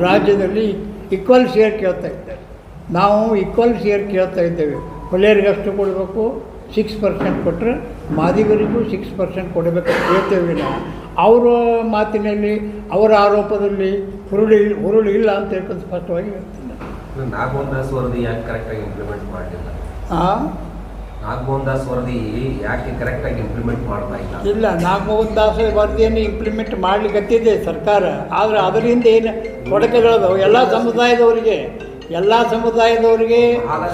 ರಾಜ್ಯದಲ್ಲಿ ಈಕ್ವಲ್ ಶೇರ್ ಕೇಳ್ತಾ ಇದ್ದಾರೆ. ನಾವು ಈಕ್ವಲ್ ಶೇರ್ ಕೇಳ್ತಾ ಇದ್ದೇವೆ. ಹೊಲೆಯರಿಗಷ್ಟು ಕೊಡಬೇಕು, 6% ಕೊಟ್ಟರೆ ಮಾದಿಗರಿಗೂ 6% ಕೊಡಬೇಕಂತ ಹೇಳ್ತೇವೆ ನಾವು. ಅವರ ಮಾತಿನಲ್ಲಿ ಅವರ ಆರೋಪದಲ್ಲಿ ಹುರುಳು ಇಲ್ಲ ಅಂತ ಹೇಳ್ಕೊಂಡು ಸ್ಪಷ್ಟವಾಗಿ ಹೇಳ್ತೀನಿ. ನಾಗಮೋಹನ್ ದಾಸ್ ವರದಿ ಯಾಕೆ ಕರೆಕ್ಟಾಗಿ ಇಂಪ್ಲಿಮೆಂಟ್ ಮಾಡಲಿಲ್ಲ? ಹಾಂ, ನಾಗಮೋಹನ್ ದಾಸ್ ವರದಿ ಯಾಕೆ ಕರೆಕ್ಟಾಗಿ ಇಂಪ್ಲಿಮೆಂಟ್ ಮಾಡ್ತಾ ಇಲ್ಲ? ಇಲ್ಲ, ನಾಗಮೋಹನ್ ದಾಸ್ ವರದಿಯನ್ನು ಇಂಪ್ಲಿಮೆಂಟ್ ಮಾಡಲಿಕ್ಕತ್ತಿದೆ ಸರ್ಕಾರ. ಆದರೆ ಅದರಿಂದ ಏನು ತೊಡಕುಗಳದಾವೆ ಎಲ್ಲ ಸಮುದಾಯದವರಿಗೆ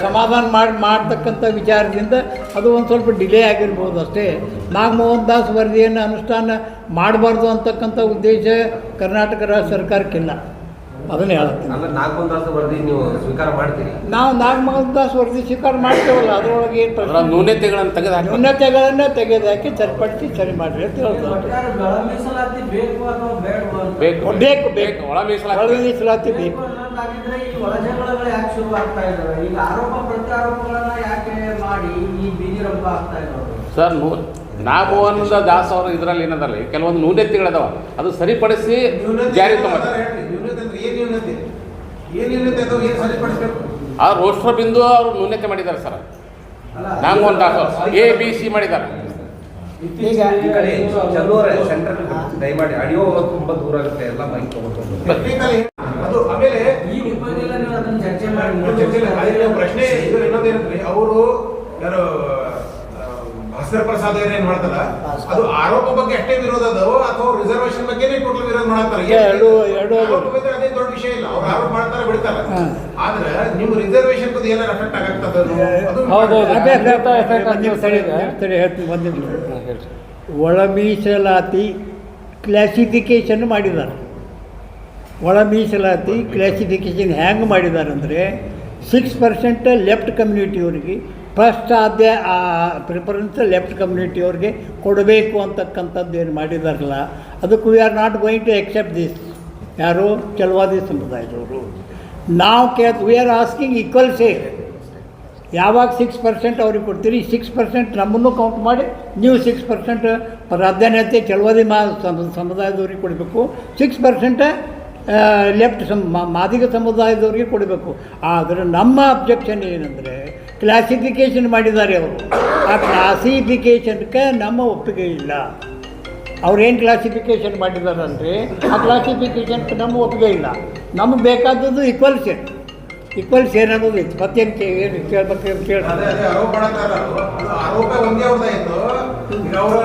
ಸಮಾಧಾನ ಮಾಡ್ತಕ್ಕಂಥ ವಿಚಾರದಿಂದ ಅದು ಒಂದು ಸ್ವಲ್ಪ ಡಿಲೇ ಆಗಿರ್ಬೋದು ಅಷ್ಟೇ. ನಾಗಮೋಹನ್ ದಾಸ್ ವರದಿಯನ್ನು ಅನುಷ್ಠಾನ ಮಾಡಬಾರ್ದು ಅಂತಕ್ಕಂಥ ಉದ್ದೇಶ ಕರ್ನಾಟಕ ರಾಜ್ಯ ಸರ್ಕಾರಕ್ಕಿಲ್ಲ. ಅದನ್ನೇ ಹೇಳ್ತೀನಿ. ಅಲ್ಲ, ನಾಗಮೋಹನ್ ದಾಸ್ ವರದಿ ನೀವು ಸ್ವೀಕಾರ ಮಾಡ್ತೀರಿ? ನಾವು ನಾಗಮೋಹನ್ ದಾಸ್ ವರದಿ ಸ್ವೀಕಾರ ಮಾಡ್ತೇವಲ್ಲ, ಅದರೊಳಗೆ ಏನು ಪ್ರಶ್ನೆ? ನ್ಯೂನತೆಗಳನ್ನು ತೆಗೆದುಹಾಕಿ ನ್ಯೂನತೆಗಳನ್ನು ತೆಗೆದುಹಾಕಿ ಸರಿಪಡಿಸಿ ಸರಿ ಮಾಡಿರಿ ಅಂತ ಹೇಳ್ತಾರೆ. ಬೇಕು ಒಳ ಮೀಸಲಾತಿ ಒಳ ಮೀಸಲಾತಿ ಬೇಕು. ಸರ್, ನಾಗಮೋಹನ್ ದಾಸ್ ಅವರು ಇದರಲ್ಲಿ ಏನದಲ್ಲ, ಕೆಲವೊಂದು ನ್ಯೂನತೆಗಳದಾವ, ಅದು ಸರಿಪಡಿಸಿ ಜಾರಿ ತಗೊಂಡು ಆ ರೋಷ್ಟ್ರ ಬಿಂದು ಅವರು ನ್ಯೂನತೆ ಮಾಡಿದ್ದಾರೆ ಸರ್. ನಾಗಮೋಹನ್ ದಾಸ್ ಅವರು ABC ಮಾಡಿದ್ದಾರೆ. ಈಗ ಈ ಕಡೆ ಚಲ್ಲೂರ ಸೆಂಟ್ರಲ್ ದಯಮಾಡಿ ಆಡಿಯೋ ತುಂಬ ದೂರ ಆಗುತ್ತೆ, ಎಲ್ಲ ಮೈಕ್ ತಗೊಂಡು ಅದು ಆಮೇಲೆ ಈ ವಿಭಾಗದಲ್ಲಿ ನೀವು ಅದನ್ನು ಚರ್ಚೆ ಮಾಡಿ ಪ್ರಶ್ನೆ ಇದು ಇನ್ನೊಂದೇನಂದ್ರೆ ಅವರು ಯಾರು ಭಾಸ್ಕರ್ ಪ್ರಸಾದ್ ಏನ್ ಮಾಡ್ತಾರ ಅದು ಆರೋಪ ಬಗ್ಗೆ ಅಷ್ಟೇ ವಿರೋಧ ಅದೋ ಅಥವಾ ರಿಸರ್ವೇಶನ್ ಬಗ್ಗೆ ಟೋಟಲ್ ವಿರೋಧ ಮಾಡ್ತಾರೆ? ಅದೇ ದೊಡ್ಡ ವಿಷಯ ಇಲ್ಲ, ಅವ್ರು ಆರೋಪ ಮಾಡ್ತಾರೆ ಬಿಡ್ತಾರೆ. ಆದ್ರೆ ನೀವು ರಿಸರ್ವೇಶನ್ ಬಗ್ಗೆ ಏನಾರು ಎಫೆಕ್ಟ್ ಆಗತ್ತದ? ಒಳ ಮೀಸಲಾತಿ ಕ್ಲಾಸಿಫಿಕೇಷನ್ ಮಾಡಿದ್ದಾರೆ. ಒಳ ಮೀಸಲಾತಿ ಕ್ಲಾಸಿಫಿಕೇಷನ್ ಹ್ಯಾಂಗೆ ಮಾಡಿದ್ದಾರೆ ಅಂದರೆ 6% ಲೆಫ್ಟ್ ಕಮ್ಯುನಿಟಿಯವರಿಗೆ ಫಸ್ಟ್ ಆದ್ಯ ಪ್ರಿಫರೆನ್ಸ್ ಲೆಫ್ಟ್ ಕಮ್ಯುನಿಟಿಯವ್ರಿಗೆ ಕೊಡಬೇಕು ಅಂತಕ್ಕಂಥದ್ದು ಏನು ಮಾಡಿದಾರಲ್ಲ, ಅದಕ್ಕೆ we are not going to accept this. ಯಾರು? ಚಲವಾದಿ ಸಮುದಾಯದವರು. ನಾವು we are asking equal share. ಯಾವಾಗ 6% ಅವ್ರಿಗೆ ಕೊಡ್ತೀರಿ, 6% ನಮ್ಮನ್ನು ಕೌಂಟ್ ಮಾಡಿ ನೀವು 6% ಪ್ರಾಧಾನ್ಯತೆ ಚಲವಾದಿ ಸಮುದಾಯದವ್ರಿಗೆ ಕೊಡಬೇಕು, 6% ಲೆಫ್ಟ್ ಮಾದಿಗ ಸಮುದಾಯದವ್ರಿಗೆ ಕೊಡಬೇಕು. ಆದರೆ ನಮ್ಮ ಅಬ್ಜೆಕ್ಷನ್ ಏನಂದರೆ ಕ್ಲಾಸಿಫಿಕೇಷನ್ ಮಾಡಿದ್ದಾರೆ ಅವರು. ಆ ಕ್ಲಾಸಿಫಿಕೇಷನ್ಗೆ ನಮ್ಮ ಒಪ್ಪಿಗೆ ಇಲ್ಲ. ಅವ್ರೇನು ಕ್ಲಾಸಿಫಿಕೇಷನ್ ಮಾಡಿದ್ದಾರೆ ಅಂದರೆ ಆ ಕ್ಲಾಸಿಫಿಕೇಷನ್ಗೆ ನಮ್ಮ ಒಪ್ಪಿಗೆ ಇಲ್ಲ. ನಮಗೆ ಬೇಕಾದದ್ದು ಈಕ್ವಲ್ ಶೇರ್ ಅನ್ನೋದು ಇತ್ತು. ಮತ್ತೇನು ಏನು ಕೇಳ್ಬೇಕು ಅಂತ ಹೇಳಿ ಆರೋಪ ಮಾಡತ್ತಾರ, ಆರೋಪ ಒಂದೇ ಅವ್ರದ್ದಾಯ್ತು. ಈಗ ಅವರ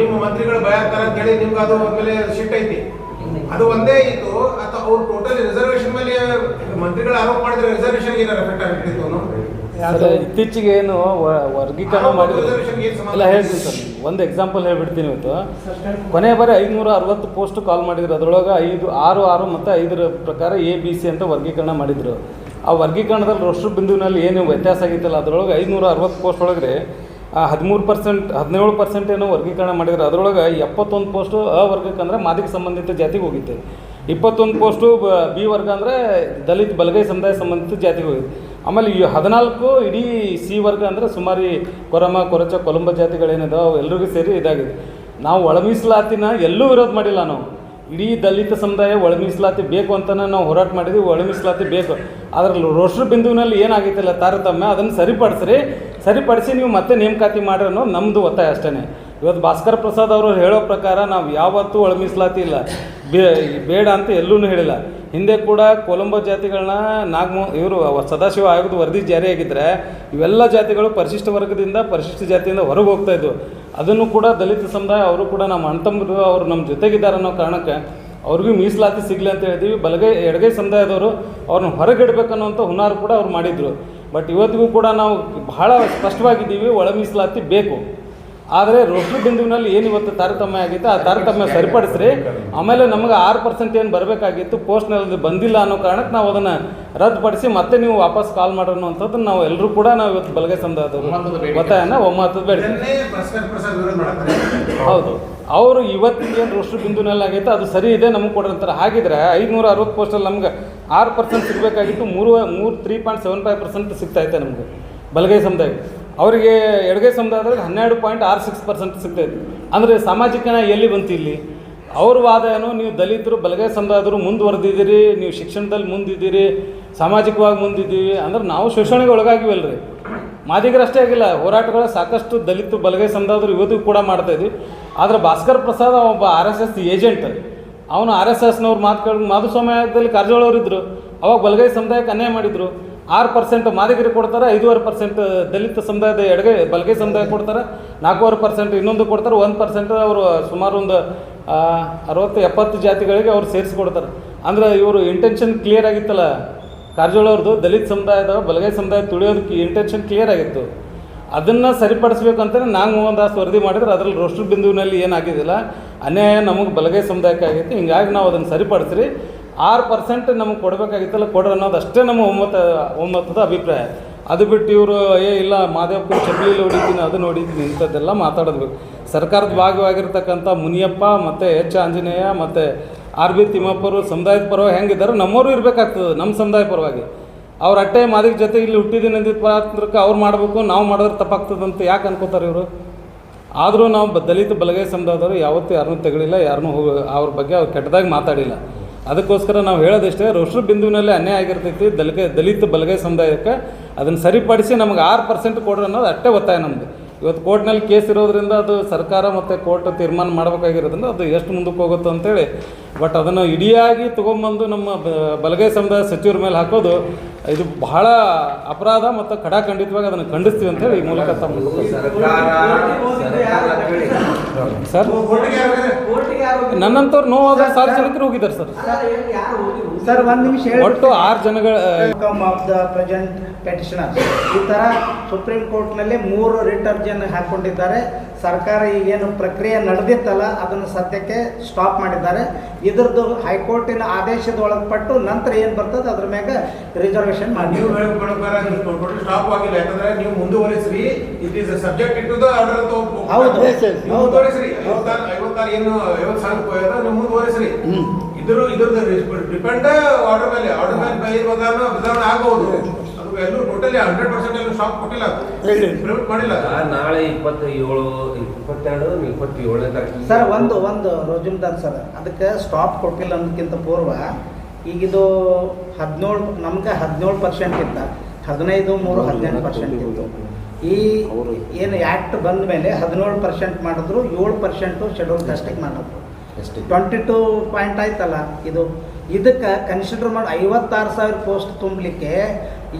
ನಿಮ್ಮ ಮಂತ್ರಿಗಳು ಭಯ ಆಗ್ತಾರ ಅಂತ ಹೇಳಿ ನಿಮ್ಗೆ ಅದು ಒಂದ್ಮೇಲೆ ಶಿಫ್ಟ್ ಐತಿ. ಅದು ಒಂದೇ ಇತ್ತು ಅಥವಾ ಅವ್ರು ಟೋಟಲ್ ರಿಸರ್ವೇಶನ್ ಮೇಲೆ ಮಂತ್ರಿಗಳು ಆರೋಪ ಮಾಡಿದ್ರೆ ರಿಸರ್ವೇಶನ್ ಏನಾರು ಎಫೆಕ್ಟ್ ಆಗ್ತಿತ್ತು? ಇತ್ತೀಚೆಗೆ ಏನು ವರ್ಗೀಕರಣ ಮಾಡಿದ್ರು ಎಲ್ಲ ಹೇಳ್ತೀನಿ ಸರ್. ಒಂದು ಎಕ್ಸಾಂಪಲ್ ಹೇಳ್ಬಿಡ್ತೀನಿ. ಇವತ್ತು ಕೊನೆ ಬಾರಿ 560 ಪೋಸ್ಟ್ ಕಾಲ್ ಮಾಡಿದ್ರು. ಅದರೊಳಗೆ 6 ಮತ್ತು 5 ಪ್ರಕಾರ ABC ಅಂತ ವರ್ಗೀಕರಣ ಮಾಡಿದರು. ಆ ವರ್ಗೀಕರಣದಲ್ಲಿ ರೋಷ್ಟ್ರ ಬಿಂದುವಿನಲ್ಲಿ ಏನು ವ್ಯತ್ಯಾಸ ಆಗಿತ್ತಲ್ಲ, ಅದರೊಳಗೆ 560 ಪೋಸ್ಟ್ ಒಳಗೆ 17% ಏನೋ ವರ್ಗೀಕರಣ ಮಾಡಿದ್ರು. ಅದರೊಳಗೆ 71 ಪೋಸ್ಟು ವರ್ಗಕ್ಕೆ ಅಂದರೆ ಮಾದಿಗ ಸಂಬಂಧಿತ ಜಾತಿಗೆ ಹೋಗಿತ್ತು. 21 ಪೋಸ್ಟು B ವರ್ಗ ಅಂದರೆ ದಲಿತ ಬಲಗೈ ಸಮುದಾಯ ಸಂಬಂಧಿತ ಜಾತಿಗೆ ಹೋಗಿತ್ತು. ಆಮೇಲೆ 14 ಇಡೀ C ವರ್ಗ ಅಂದರೆ ಸುಮಾರು ಕೊರಮ, ಕೊರಚ, ಕೊಲಂಬ ಜಾತಿಗಳೇನಿದಾವೆ ಅವು ಎಲ್ರಿಗೂ ಸೇರಿ ಇದಾಗಿದೆ. ನಾವು ಒಳ ಮೀಸಲಾತಿನ ಎಲ್ಲೂ ವಿರೋಧ ಮಾಡಿಲ್ಲ. ನಾವು ಇಡೀ ದಲಿತ ಸಮುದಾಯ ಒಳ ಮೀಸಲಾತಿ ಬೇಕು ಅಂತಲೇ ನಾವು ಹೋರಾಟ ಮಾಡಿದ್ವಿ. ಒಳ ಮೀಸಲಾತಿ ಬೇಕು. ಅದರಲ್ಲಿ ರೋಷ್ಟ್ರ ಬಿಂದುವಿನಲ್ಲಿ ಏನಾಗೈತಿಲ್ಲ ತಾರತಮ್ಯ, ಅದನ್ನು ಸರಿಪಡಿಸಿ ನೀವು ಮತ್ತೆ ನೇಮಕಾತಿ ಮಾಡ್ರಿ ಅನ್ನೋ ನಮ್ಮದು ಒತ್ತಾಯ ಅಷ್ಟೇ. ಇವತ್ತು ಭಾಸ್ಕರ್ ಪ್ರಸಾದ್ ಅವರು ಹೇಳೋ ಪ್ರಕಾರ ನಾವು ಯಾವತ್ತೂ ಒಳ ಮೀಸಲಾತಿ ಇಲ್ಲ, ಬೇಡ ಅಂತ ಎಲ್ಲೂ ಹೇಳಿಲ್ಲ. ಹಿಂದೆ ಕೂಡ ಕೊಲಂಬೋ ಜಾತಿಗಳನ್ನ ಇವರು ಸದಾಶಿವ ಆಯೋಗದ ವರದಿ ಜಾರಿಯಾಗಿದ್ದರೆ ಇವೆಲ್ಲ ಜಾತಿಗಳು ಪರಿಶಿಷ್ಟ ವರ್ಗದಿಂದ ಪರಿಶಿಷ್ಟ ಜಾತಿಯಿಂದ ಹೊರಗೆ ಹೋಗ್ತಾಯಿದ್ವು. ಅದನ್ನು ಕೂಡ ದಲಿತ ಸಮುದಾಯ ಅವರು ಕೂಡ ನಮ್ಮ ಅಣ್ತಂಬರು ಅವರು ನಮ್ಮ ಜೊತೆಗಿದ್ದಾರೆ ಅನ್ನೋ ಕಾರಣಕ್ಕೆ ಅವ್ರಿಗೂ ಮೀಸಲಾತಿ ಸಿಗಲಿ ಅಂತ ಹೇಳಿದ್ವಿ. ಎಡಗೈ ಸಮುದಾಯದವರು ಅವ್ರನ್ನ ಹೊರಗಿಡಬೇಕನ್ನುವಂಥ ಹುನ್ನಾರು ಕೂಡ ಅವ್ರು ಮಾಡಿದರು. ಬಟ್ ಇವತ್ತಿಗೂ ಕೂಡ ನಾವು ಬಹಳ ಸ್ಪಷ್ಟವಾಗಿದ್ದೀವಿ, ಒಳ ಮೀಸಲಾತಿ ಬೇಕು. ಆದರೆ ರೋಷ್ಟ್ರ ಬಿಂದುವಿನಲ್ಲಿ ಏನು ಇವತ್ತು ತಾರತಮ್ಯ ಆಗಿತ್ತು ಆ ತಾರತಮ್ಯ ಸರಿಪಡಿಸ್ರಿ. ಆಮೇಲೆ ನಮಗೆ 6% ಏನು ಬರಬೇಕಾಗಿತ್ತು ಪೋಸ್ಟ್ನಲ್ಲಿ ಬಂದಿಲ್ಲ ಅನ್ನೋ ಕಾರಣಕ್ಕೆ ನಾವು ಅದನ್ನು ರದ್ದುಪಡಿಸಿ ಮತ್ತೆ ನೀವು ವಾಪಸ್ ಕಾಲ್ ಮಾಡೋಣ ಅನ್ನೋಂಥದ್ದು ನಾವು ಎಲ್ಲರೂ ಕೂಡ ನಾವು ಇವತ್ತು ಬಲಗೈ ಸಮುದಾಯದವರು ಒತ್ತಾಯನ ಒಮ್ಮತದ ಬೇಡ. ಹೌದು, ಅವರು ಇವತ್ತಿಗೆ ಏನು ರೋಷ್ಟ್ರ ಬಿಂದುವಿನಲ್ಲಿ ಆಗೈತೆ ಅದು ಸರಿ ಇದೆ, ನಮಗೆ ಕೊಡ್ರಂತಾರೆ. ಹಾಗಿದ್ರೆ 560 ಪೋಸ್ಟಲ್ಲಿ ನಮ್ಗೆ 6% ಸಿಗಬೇಕಾಗಿತ್ತು, 3.75% ಸಿಗ್ತಾಯಿತ್ತೆ ನಮಗೆ ಬಲಗೈ ಸಮುದಾಯ. ಅವರಿಗೆ ಎಡಗೈ ಸಮುದಾಯದಲ್ಲಿ 12.66% ಸಿಗ್ತಾಯಿತ್ತು. ಅಂದರೆ ಸಾಮಾಜಿಕ ಎಲ್ಲಿ ಬಂತು ಇಲ್ಲಿ? ಅವ್ರ ವಾದ ಏನು, ನೀವು ದಲಿತರು ಬಲಗೈ ಸಮುದಾಯದವರು ಮುಂದುವರೆದಿದ್ದೀರಿ, ನೀವು ಶಿಕ್ಷಣದಲ್ಲಿ ಮುಂದಿದ್ದೀರಿ, ಸಾಮಾಜಿಕವಾಗಿ ಮುಂದಿದ್ದೀವಿ ಅಂದ್ರೆ ನಾವು ಶೋಷಣೆಗೆ ಒಳಗಾಗಿವಲ್ರಿ. ಮಾದಿಗರಷ್ಟೇ ಆಗಿಲ್ಲ, ಹೋರಾಟಗಳು ಸಾಕಷ್ಟು ದಲಿತ ಬಲಗೈ ಸಮುದಾಯದವರು ಇವತ್ತು ಕೂಡ ಮಾಡ್ತಾಯಿದ್ವಿ. ಆದರೆ ಭಾಸ್ಕರ್ ಪ್ರಸಾದ್ ಒಬ್ಬ RSS ಏಜೆಂಟ್, ಅವನು RSSನವ್ರು ಮಾತುಗಳು ಮಾಧುಸ್ವಾಮಿ ಆಯೋಗದಲ್ಲಿ ಕಾರಜೋಳ ಇದ್ದರು. ಅವಾಗ ಬಲಗೈ ಸಮುದಾಯಕ್ಕೆ ಅನ್ಯಾಯ ಮಾಡಿದರು. 6% ಮಾದಿಗರಿಗೆ ಕೊಡ್ತಾರೆ, 5.5% ದಲಿತ ಸಮುದಾಯದ ಬಲಗೈ ಸಮುದಾಯ ಕೊಡ್ತಾರೆ, 4.5% ಇನ್ನೊಂದು ಕೊಡ್ತಾರೆ, 1% ಅವರು ಸುಮಾರು ಒಂದು 60-70 ಜಾತಿಗಳಿಗೆ ಅವ್ರು ಸೇರಿಸ್ಕೊಡ್ತಾರೆ. ಅಂದರೆ ಇವರು ಇಂಟೆನ್ಷನ್ ಕ್ಲಿಯರ್ ಆಗಿತ್ತಲ್ಲ ಕಾರಜೋಳ ಅವ್ರದ್ದು, ದಲಿತ ಸಮುದಾಯದ ಬಲಗೈ ಸಮುದಾಯ ತುಳಿಯೋದಕ್ಕೆ ಇಂಟೆನ್ಷನ್ ಕ್ಲಿಯರ್ ಆಗಿತ್ತು. ಅದನ್ನು ಸರಿಪಡಿಸ್ಬೇಕಂತಲೇ ನಾನು ಮೋಹನ್ ದಾಸ್ ವರದಿ ಮಾಡಿದ್ರೆ ಅದರಲ್ಲಿ ರೋಸ್ಟರ್ ಬಿಂದುವಿನಲ್ಲಿ ಏನಾಗಿದ್ದಿಲ್ಲ, ಅನ್ಯಾಯ ನಮಗೆ ಬಲಗೈ ಸಮುದಾಯಕ್ಕೆ ಆಗೈತಿ. ಹಿಂಗಾಗಿ ನಾವು ಅದನ್ನು ಸರಿಪಡಿಸ್ರಿ, 6% ನಮಗೆ ಕೊಡಬೇಕಾಗಿತ್ತಲ್ಲ ಕೊಡ್ರಿ ಅನ್ನೋದು ಅಷ್ಟೇ ನಮ್ಮ ಒಮ್ಮತದ ಅಭಿಪ್ರಾಯ. ಅದು ಬಿಟ್ಟು ಇವರು ಇಲ್ಲ ಮಾದೇವಪ್ಪನ ಚಪ್ಪಲಿಲಿ ಹೊಡಿತೀನಿ ಅದನ್ನು ಹೊಡಿತೀನಿ ಇಂಥದ್ದೆಲ್ಲ ಮಾತಾಡೋದು. ಸರ್ಕಾರದ ಭಾಗವಾಗಿರ್ತಕ್ಕಂಥ ಮುನಿಯಪ್ಪ ಮತ್ತು H. ಆಂಜನೇಯ ಮತ್ತು RB ತಿಮ್ಮಪ್ಪರು ಸಮುದಾಯದ ಪರವಾಗಿ ಹೆಂಗಿದ್ದಾರೆ ನಮ್ಮವರು ಇರಬೇಕಾಗ್ತದೆ. ನಮ್ಮ ಸಮುದಾಯ ಪರವಾಗಿ ಅವ್ರ ಅಟ್ಟೆ ಮಾದಿಗ ಜೊತೆ ಇಲ್ಲಿ ಹುಟ್ಟಿದ್ದೀನಿ ಅಂದಿದ್ದ ಪಾತ್ರಕ್ಕೆ ಅವ್ರು ಮಾಡಬೇಕು, ನಾವು ಮಾಡಿದ್ರೆ ತಪ್ಪಾಗ್ತದೆ ಅಂತ ಯಾಕೆ ಅನ್ಕೋತಾರೆ ಇವರು? ಆದರೂ ನಾವು ದಲಿತ ಬಲಗೈ ಸಮುದಾಯದವರು ಯಾವತ್ತೂ ಯಾರನ್ನೂ ತೆಗಳಿಲ್ಲ, ಯಾರನ್ನೂ ಅವ್ರ ಬಗ್ಗೆ ಅವ್ರು ಕೆಟ್ಟದಾಗಿ ಮಾತಾಡಿಲ್ಲ. ಅದಕ್ಕೋಸ್ಕರ ನಾವು ಹೇಳೋದಿಷ್ಟೇ, ರೋಸ್ಟರ್ ಬಿಂದುವಿನಲ್ಲಿ ಅನ್ಯಾಯ ಆಗಿರ್ತೈತಿ ದಲಿತ ಬಲಗೈ ಸಮುದಾಯಕ್ಕೆ. ಅದನ್ನು ಸರಿಪಡಿಸಿ ನಮಗೆ 6% ಕೊಡ್ರಿ ಅನ್ನೋದು ಅಷ್ಟೇ ಒತ್ತಾಯ ನಮ್ಮದು. ಇವತ್ತು ಕೋರ್ಟ್ನಲ್ಲಿ ಕೇಸ್ ಇರೋದ್ರಿಂದ ಅದು ಸರ್ಕಾರ ಮತ್ತು ಕೋರ್ಟ್ ತೀರ್ಮಾನ ಮಾಡಬೇಕಾಗಿರೋದ್ರಿಂದ ಅದು ಎಷ್ಟು ಮುಂದಕ್ಕೆ ಹೋಗುತ್ತೋ ಅಂತೇಳಿ, ಬಟ್ ಅದನ್ನು ಇಡಿಯಾಗಿ ತೊಗೊಂಬಂದು ನಮ್ಮ ಬಲಗೈ ಸಮುದಾಯ ಸಚಿವರ ಮೇಲೆ ಹಾಕೋದು ಇದು ಬಹಳ ಅಪರಾಧ ಮತ್ತು ಖಡಾಖಂಡಿತವಾಗಿ ಅದನ್ನು ಖಂಡಿಸ್ತೀವಿ ಅಂತೇಳಿ ಈ ಮೂಲಕ ತಮ್ಮ ಸರ್ ನನ್ನಂಥವ್ರು ನೋವಾದ ಸಾರ್ವಜನಿಕರು ಹೋಗಿದ್ದಾರೆ ಸರ್. ಒಂದು ನಿಮಿಷ ಒಟ್ಟು 6 ಜನಗಳ ಆಫ್ ದ ಪ್ರೆಸೆಂಟ್ ಪೆಟಿಷನರ್ ಈ ಥರ ಸುಪ್ರೀಂ ಕೋರ್ಟ್ನಲ್ಲಿ 3 ರಿಟ್ ಅರ್ಜಿಯನ್ನು ಹಾಕ್ಕೊಂಡಿದ್ದಾರೆ. ಸರ್ಕಾರ ಈಗೇನು ಪ್ರಕ್ರಿಯೆ ನಡೆದಿತ್ತಲ್ಲ ಅದನ್ನು ಸದ್ಯಕ್ಕೆ ಸ್ಟಾಪ್ ಮಾಡಿದ್ದಾರೆ. ಇದ್ರದ್ದು ಹೈಕೋರ್ಟಿನ ಆದೇಶದ ಒಳಪಟ್ಟು ನಂತರ ಏನು ಬರ್ತದೆ ಅದ್ರ ಮ್ಯಾಗ ರಿಸರ್ವೇಷನ್ ಮಾಡಿ. ನೀವು ಸ್ಟಾಪ್ ಆಗಿಲ್ಲ, ಯಾಕಂದ್ರೆ ನೀವು ಮುಂದುವರಿಸ್ರಿ. It is subject to the order ಅಂತ ಹೌದು ಮುಂದುವರಿಸ್ರಿ. 56 ಏನು 50,000 ನೀವು ಮುಂದುವರಿಸ್ರಿ. ಇದ್ರದ್ದು ಡಿಪೆಂಡ್ ಆರ್ಡರ್ ಮೇಲೆ ಬದಲಾವಣೆ ಆಗಬಹುದು. ಅದು ಎಲ್ಲೂ ಟೋಟಲಿ 100% ಎಲ್ಲೂ ಸ್ಟಾಪ್ ಕೊಟ್ಟಿಲ್ಲ, ಪ್ರಿವೆಂಟ್ ಮಾಡಿಲ್ಲ. ನಾಳೆ 27 ತಾರೀಕು ಸರ್ ಒಂದು ರೋಜುಮ್ದಾರ್ ಸರ್, ಅದಕ್ಕೆ ಸ್ಟಾಪ್ ಕೊಟ್ಟಿಲ್ಲ ಅನ್ನೋದಕ್ಕಿಂತ ಪೂರ್ವ ಈಗಿದು 17 ನಮ್ಗೆ 17% ಇತ್ತ, 15, 3, 18% ಇತ್ತು. ಈ ಏನು ಆ್ಯಕ್ಟ್ ಬಂದ ಮೇಲೆ 17% ಮಾಡಿದ್ರು, 7% ಶೆಡ್ಯೂಲ್ ಕಾಸ್ಟಿಗೆ ಮಾಡಿದ್ರು. 22 ಪಾಯಿಂಟ್ ಆಯ್ತಲ್ಲ ಇದಕ್ಕೆ ಕನ್ಸಿಡರ್ ಮಾಡಿ 56,000 ಪೋಸ್ಟ್ ತುಂಬಲಿಕ್ಕೆ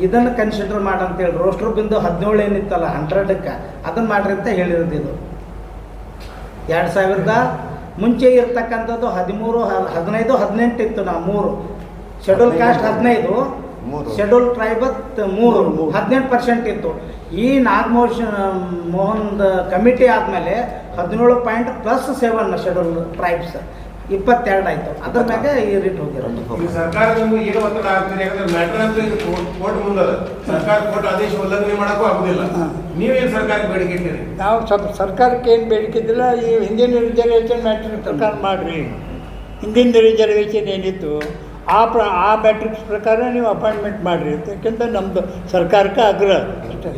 ಇದನ್ನು ಕನ್ಸಿಡರ್ ಮಾಡಂತೇಳಿ ರೋಸ್ಟರ್ ಬಿಂದು 17 ಏನಿತ್ತಲ್ಲ 100ಕ್ಕೆ ಅದನ್ನು ಮಾಡ್ರಿ ಅಂತ ಹೇಳಿರೋದು. ಇದು 2000 ಮುಂಚೆ ಇರ್ತಕ್ಕಂಥದ್ದು 13, 15, 18 ಇತ್ತು. ನಾವು 3 ಶೆಡ್ಯೂಲ್ ಕಾಸ್ಟ್ 15, ಶೆಡ್ಯೂಲ್ ಟ್ರೈಬ್ 3, 18% ಇತ್ತು. ಈ ಮೋಹನ್ ಕಮಿಟಿ ಆದಮೇಲೆ 17 ಪಾಯಿಂಟ್ +7 ಶೆಡ್ಯೂಲ್ ಟ್ರೈಬ್ಸ್ 22 ಆಯಿತು. ಅದ್ರ ಮ್ಯಾಗ ಈ ರೇಟ್ ಹೋಗಿರೋದು. ಈ ಸರ್ಕಾರ ನಿಮ್ಗೆ ಈಗ ಒತ್ತಡ ಆಗ್ತೀರಿ, ಯಾಕಂದ್ರೆ ಮ್ಯಾಟರ್ ಅಂತೂ ಇದು ಕೋರ್ಟ್ ಮುಂದದ. ಸರ್ಕಾರ ಕೋರ್ಟ್ ಆದೇಶ ಉಲ್ಲಂಘನೆ ಮಾಡೋಕ್ಕೂ ಆಗುದಿಲ್ಲ. ನೀವೇನು ಸರ್ಕಾರಕ್ಕೆ ಬೇಡಿಕೆ ಇಟ್ಟಿರಿ? ನಾವು ಸ್ವಲ್ಪ ಸರ್ಕಾರಕ್ಕೆ ಏನು ಬೇಡಿಕೆ ಇದ್ದಿಲ್ಲ. ಈ ಹಿಂದಿನ ರಿಸರ್ವೇಷನ್ ಮ್ಯಾಟ್ರಿಕ್ಸ್ ಪ್ರಕಾರ ಮಾಡಿರಿ. ಹಿಂದಿನ ರಿಸರ್ವೇಷನ್ ಏನಿತ್ತು ಆ ಮ್ಯಾಟ್ರಿಕ್ಸ್ ಪ್ರಕಾರ ನೀವು ಅಪಾಯಿಂಟ್ಮೆಂಟ್ ಮಾಡಿರಿ ಯಾಕೆಂದ್ರೆ ನಮ್ಮದು ಸರ್ಕಾರಕ್ಕೆ ಆಗ್ರಹ.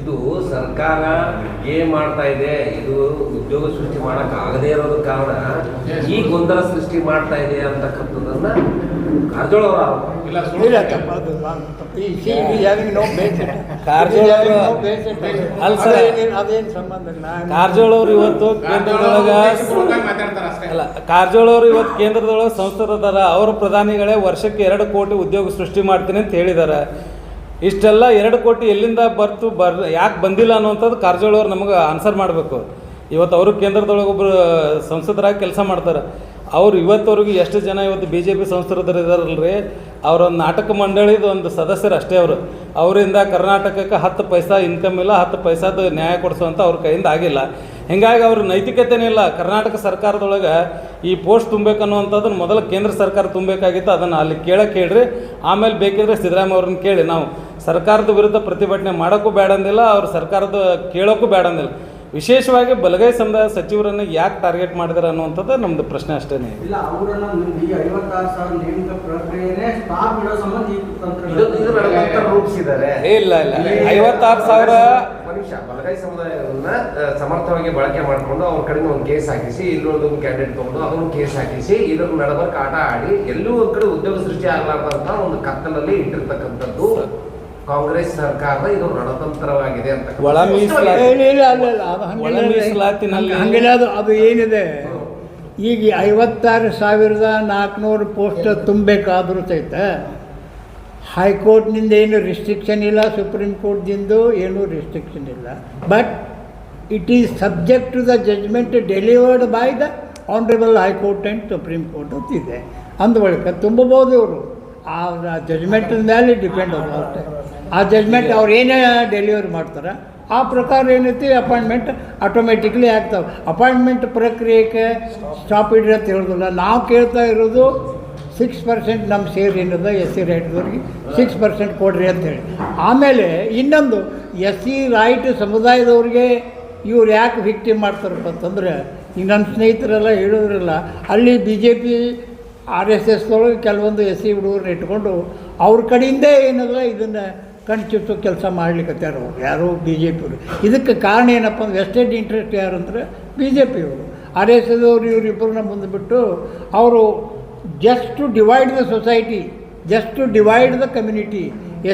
ಇದು ಸರ್ಕಾರ ಏನ್ ಮಾಡ್ತಾ ಇದೆ, ಇದು ಉದ್ಯೋಗ ಸೃಷ್ಟಿ ಮಾಡಕ್ ಆಗದೇ ಇರೋದ ಕಾರಣ ಈ ಗೊಂದಲ ಸೃಷ್ಟಿ ಮಾಡ್ತಾ ಇದೆ ಅಂತಕ್ಕಂಥದ್ದನ್ನ ಕಾರಜೋಳ ಅವರ ಇಲ್ಲ ತಪ್ಪ, ಅದು ತಪ್ಪು. ಅದೇನು ಸಂಬಂಧ ಇಲ್ಲ. ಕಾರಜೋಳ ಅವರು ಇವತ್ತು ಕೇಂದ್ರದೊಳಗೆ ಕಾರಜೋಳ ಅವರು ಇವತ್ತು ಕೇಂದ್ರದೊಳಗೆ ಸಂಸದರ ಅವರ ಪ್ರಧಾನಿಗಳೇ ವರ್ಷಕ್ಕೆ 2 ಕೋಟಿ ಉದ್ಯೋಗ ಸೃಷ್ಟಿ ಮಾಡ್ತೀನಿ ಅಂತ ಹೇಳಿದ್ದಾರೆ. ಇಷ್ಟೆಲ್ಲ 2 ಕೋಟಿ ಎಲ್ಲಿಂದ ಯಾಕೆ ಬಂದಿಲ್ಲ ಅನ್ನುವಂಥದ್ದು ಕಾರಜೋಳ ಅವ್ರು ನಮಗೆ ಆನ್ಸರ್ ಮಾಡಬೇಕು. ಇವತ್ತು ಅವರು ಕೇಂದ್ರದೊಳಗೆ ಒಬ್ಬರು ಸಂಸದರಾಗಿ ಕೆಲಸ ಮಾಡ್ತಾರೆ. ಅವ್ರು ಇವತ್ತವರೆಗೂ ಎಷ್ಟು ಜನ ಇವತ್ತು BJP ಸಂಸದರು ಇದ್ದಾರಲ್ರಿ, ಅವರೊಂದು ನಾಟಕ ಮಂಡಳಿದು ಒಂದು ಸದಸ್ಯರು ಅಷ್ಟೇ. ಅವರಿಂದ ಕರ್ನಾಟಕಕ್ಕೆ 10 ಪೈಸಾ ಇನ್ಕಮ್ ಇಲ್ಲ, 10 ಪೈಸಾದ ನ್ಯಾಯ ಕೊಡಿಸುವಂಥ ಅವ್ರ ಕೈಯಿಂದ ಆಗಿಲ್ಲ. ಹೀಗಾಗಿ ಅವ್ರ ನೈತಿಕತೆನೇ ಇಲ್ಲ. ಕರ್ನಾಟಕ ಸರ್ಕಾರದೊಳಗೆ ಈ ಪೋಸ್ಟ್ ತುಂಬಬೇಕನ್ನುವಂಥದ್ದನ್ನು ಮೊದಲು ಕೇಂದ್ರ ಸರ್ಕಾರ ತುಂಬಬೇಕಾಗಿತ್ತು. ಅದನ್ನು ಅಲ್ಲಿ ಕೇಳಕ್ಕೆ ಹೇಳ್ರಿ, ಆಮೇಲೆ ಬೇಕಿದ್ರೆ ಸಿದ್ದರಾಮಯ್ಯ ಅವ್ರನ್ನ ಕೇಳಿ. ನಾವು ಸರ್ಕಾರದ ವಿರುದ್ಧ ಪ್ರತಿಭಟನೆ ಮಾಡೋಕ್ಕೂ ಬೇಡಂದಿಲ್ಲ, ಅವ್ರು ಸರ್ಕಾರದ ಕೇಳೋಕ್ಕೂ ಬೇಡಂದಿಲ್ಲ. ವಿಶೇಷವಾಗಿ ಬಲಗೈ ಸಮುದಾಯ ಸಚಿವರನ್ನು ಯಾಕೆ ಟಾರ್ಗೆಟ್ ಮಾಡಿದಾರೆ ಅನ್ನುವಂಥದ್ದು ನಮ್ಮದು ಪ್ರಶ್ನೆ ಅಷ್ಟೇ. ಇಲ್ಲ ಅವರನ್ನು ಈ 56,000 ನೇಮಕ ಪ್ರಕ್ರಿಯೆನೇ ಸ್ಟಾಪ್ ಇಡೋ ಸಂಬಂಧ ಈ ತಂತ್ರ ರೂಪಿಸಿದ್ದಾರೆ. ಇಲ್ಲ 56,000 ಬಲಗೈ ಸಮುದಾಯವನ್ನ ಸಮರ್ಥವಾಗಿ ಬಳಕೆ ಮಾಡಿಕೊಂಡು ಅವ್ರ ಕಡೆಯಿಂದ ಒಂದು ಕೇಸ್ ಹಾಕಿಸಿ, ಇಲ್ಲೊಂದು ಕ್ಯಾಂಡಿಡೇಟ್ ತಗೊಂಡು ಅದನ್ನು ಕೇಸ್ ಹಾಕಿಸಿ ಇದ್ರ ನಡಬರ್ಕ್ ಆಟ ಆಡಿ ಎಲ್ಲೂ ಒಂದ್ ಕಡೆ ಉದ್ಯೋಗ ಸೃಷ್ಟಿ ಆಗ್ಲಾರ್ದಂತ ಒಂದು ಕತ್ತಲಲ್ಲಿ ಇಟ್ಟಿರ್ತಕ್ಕಂಥದ್ದು ಕಾಂಗ್ರೆಸ್ ಸರ್ಕಾರದ ಇದು ರಣತಂತ್ರವಾಗಿದೆ ಅಂತ ಒಳ ಮೀಸಲಾತಿ ಇಲ್ಲ ಅದು ಒಳ ಮೀಸಲಾತಿನಲ್ಲಿ ಹಂಗಿಲ್ಲ ಅದು ಏನಿದೆ ಈಗ 56,400 ಪೋಸ್ಟ್ ತುಂಬಬೇಕಾದ್ರೂ ಸಹಿತ ಹೈಕೋರ್ಟ್ನಿಂದ ಏನು ರಿಸ್ಟ್ರಿಕ್ಷನ್ ಇಲ್ಲ, ಸುಪ್ರೀಂ ಕೋರ್ಟ್ದಿಂದ ಏನೂ ರಿಸ್ಟ್ರಿಕ್ಷನ್ ಇಲ್ಲ. But it is subject to the judgement delivered by the honourable high court and supreme court ಅಂತಿದೆ. ಅಂದೊಳಗೆ ತುಂಬಬಹುದು ಇವರು. ಆ ಜಜ್ಮೆಂಟಿನ ಮೇಲೆ ಡಿಪೆಂಡ್ ಆಗೋದು ಅಷ್ಟೇ. ಆ ಜಜ್ಮೆಂಟ್ ಅವ್ರು ಏನೇ ಡೆಲಿವರಿ ಮಾಡ್ತಾರೆ ಆ ಪ್ರಕಾರ ಏನೈತಿ ಅಪಾಯಿಂಟ್ಮೆಂಟ್ ಆಟೋಮೆಟಿಕ್ಲಿ ಆಗ್ತಾವೆ. ಅಪಾಯಿಂಟ್ಮೆಂಟ್ ಪ್ರಕ್ರಿಯೆಗೆ ಸ್ಟಾಪ್ ಇಡ್ರಿ ಅಂತ ಹೇಳೋದಿಲ್ಲ. ನಾವು ಕೇಳ್ತಾ ಇರೋದು 6% ನಮ್ಮ ಶೇರ್ ಏನಿದೆ SC ರೈಟ್ದವ್ರಿಗೆ 6% ಕೊಡ್ರಿ ಅಂತೇಳಿ. ಆಮೇಲೆ ಇನ್ನೊಂದು SC ರೈಟ್ ಸಮುದಾಯದವ್ರಿಗೆ ಇವ್ರು ಯಾಕೆ ವಿಕ್ಟಿಮ್ ಮಾಡ್ತಾರಪ್ಪ ಅಂತಂದರೆ, ಈಗ ನನ್ನ ಸ್ನೇಹಿತರೆಲ್ಲ ಹೇಳಿದ್ರಲ್ಲ, ಅಲ್ಲಿ BJP RSSದೊಳಗೆ ಕೆಲವೊಂದು SC ಹುಡುಗರನ್ನ ಇಟ್ಕೊಂಡು ಅವ್ರ ಕಡೆಯಿಂದೇ ಏನಲ್ಲ ಇದನ್ನು ಕಣ್ಚಿಟ್ಟು ಕೆಲಸ ಮಾಡ್ಲಿಕ್ಕತ್ತಾರ ಅವ್ರು, ಯಾರೋ BJPಯವರು. ಇದಕ್ಕೆ ಕಾರಣ ಏನಪ್ಪ ಅಂದ್ರೆ ವೆಸ್ಟೆಡ್ ಇಂಟ್ರೆಸ್ಟ್ ಯಾರು ಅಂದರೆ BJPಯವರು. RSSದವ್ರು ಇವರಿಬ್ಬರನ್ನ ಬಂದುಬಿಟ್ಟು ಅವರು just to divide the society, just to divide the community,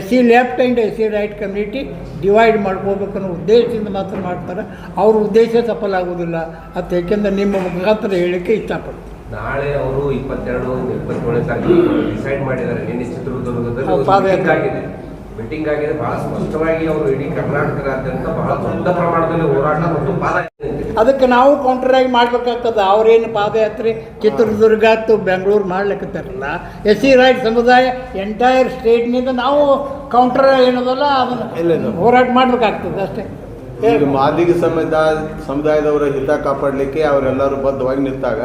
SC left and SC right community divide ಮಾಡ್ಕೋಬೇಕನ್ನೋ ಉದ್ದೇಶದಿಂದ ಮಾತ್ರ ಮಾಡ್ತಾರೆ. ಅವ್ರ ಉದ್ದೇಶ ಸಫಲ ಆಗೋದಿಲ್ಲ ಅಂತ ಏಕೆಂದರೆ ನಿಮ್ಮ ಮುಖಾಂತರ ಹೇಳಿಕೆ ಇಷ್ಟಪಡ್ತೀನಿ. ನಾಳೆ ಅವರು 22-27 ತಾರೀಕು ಡಿಸೈಡ್ ಮಾಡಿದ್ದಾರೆ. ನಿನ್ನೆ ಚಿತ್ರದುರ್ಗದಲ್ಲಿ ಮೀಟಿಂಗ್ ಆಗಿದೆ. ಬಹಳ ಸ್ಪಷ್ಟವಾಗಿ ಅವರು ಇಡೀ ಕರ್ನಾಟಕದಾದ್ಯಂತ ಬಹಳ ದೊಡ್ಡ ಪ್ರಮಾಣದಲ್ಲಿ ಹೋರಾಟ ಮತ್ತು ಪಾದಯಾತ್ರೆ. ಅದಕ್ಕೆ ನಾವು ಕೌಂಟರಾಗಿ ಮಾಡ್ಬೇಕಾಗ್ತದೆ. ಅವ್ರೇನು ಪಾದಯಾತ್ರೆ ಚಿತ್ರದುರ್ಗ ಮತ್ತು ಬೆಂಗಳೂರು ಮಾಡ್ಲಿಕ್ಕತ್ತಾರಲ್ಲ, SC ರೈಟ್ ಸಮುದಾಯ ಎಂಟೈರ್ ಸ್ಟೇಟ್ನಿಂದ ನಾವು ಕೌಂಟರ್ ಏನದಲ್ಲ ಅದನ್ನು ಹೋರಾಟ ಮಾಡಬೇಕಾಗ್ತದೆ ಅಷ್ಟೇ. ಈಗ ಮಾದಿಗ ಸಮುದಾಯದವರ ಹಿತ ಕಾಪಾಡಲಿಕ್ಕೆ ಅವರೆಲ್ಲರೂ ಬದ್ಧವಾಗಿ ನಿಂತಾಗ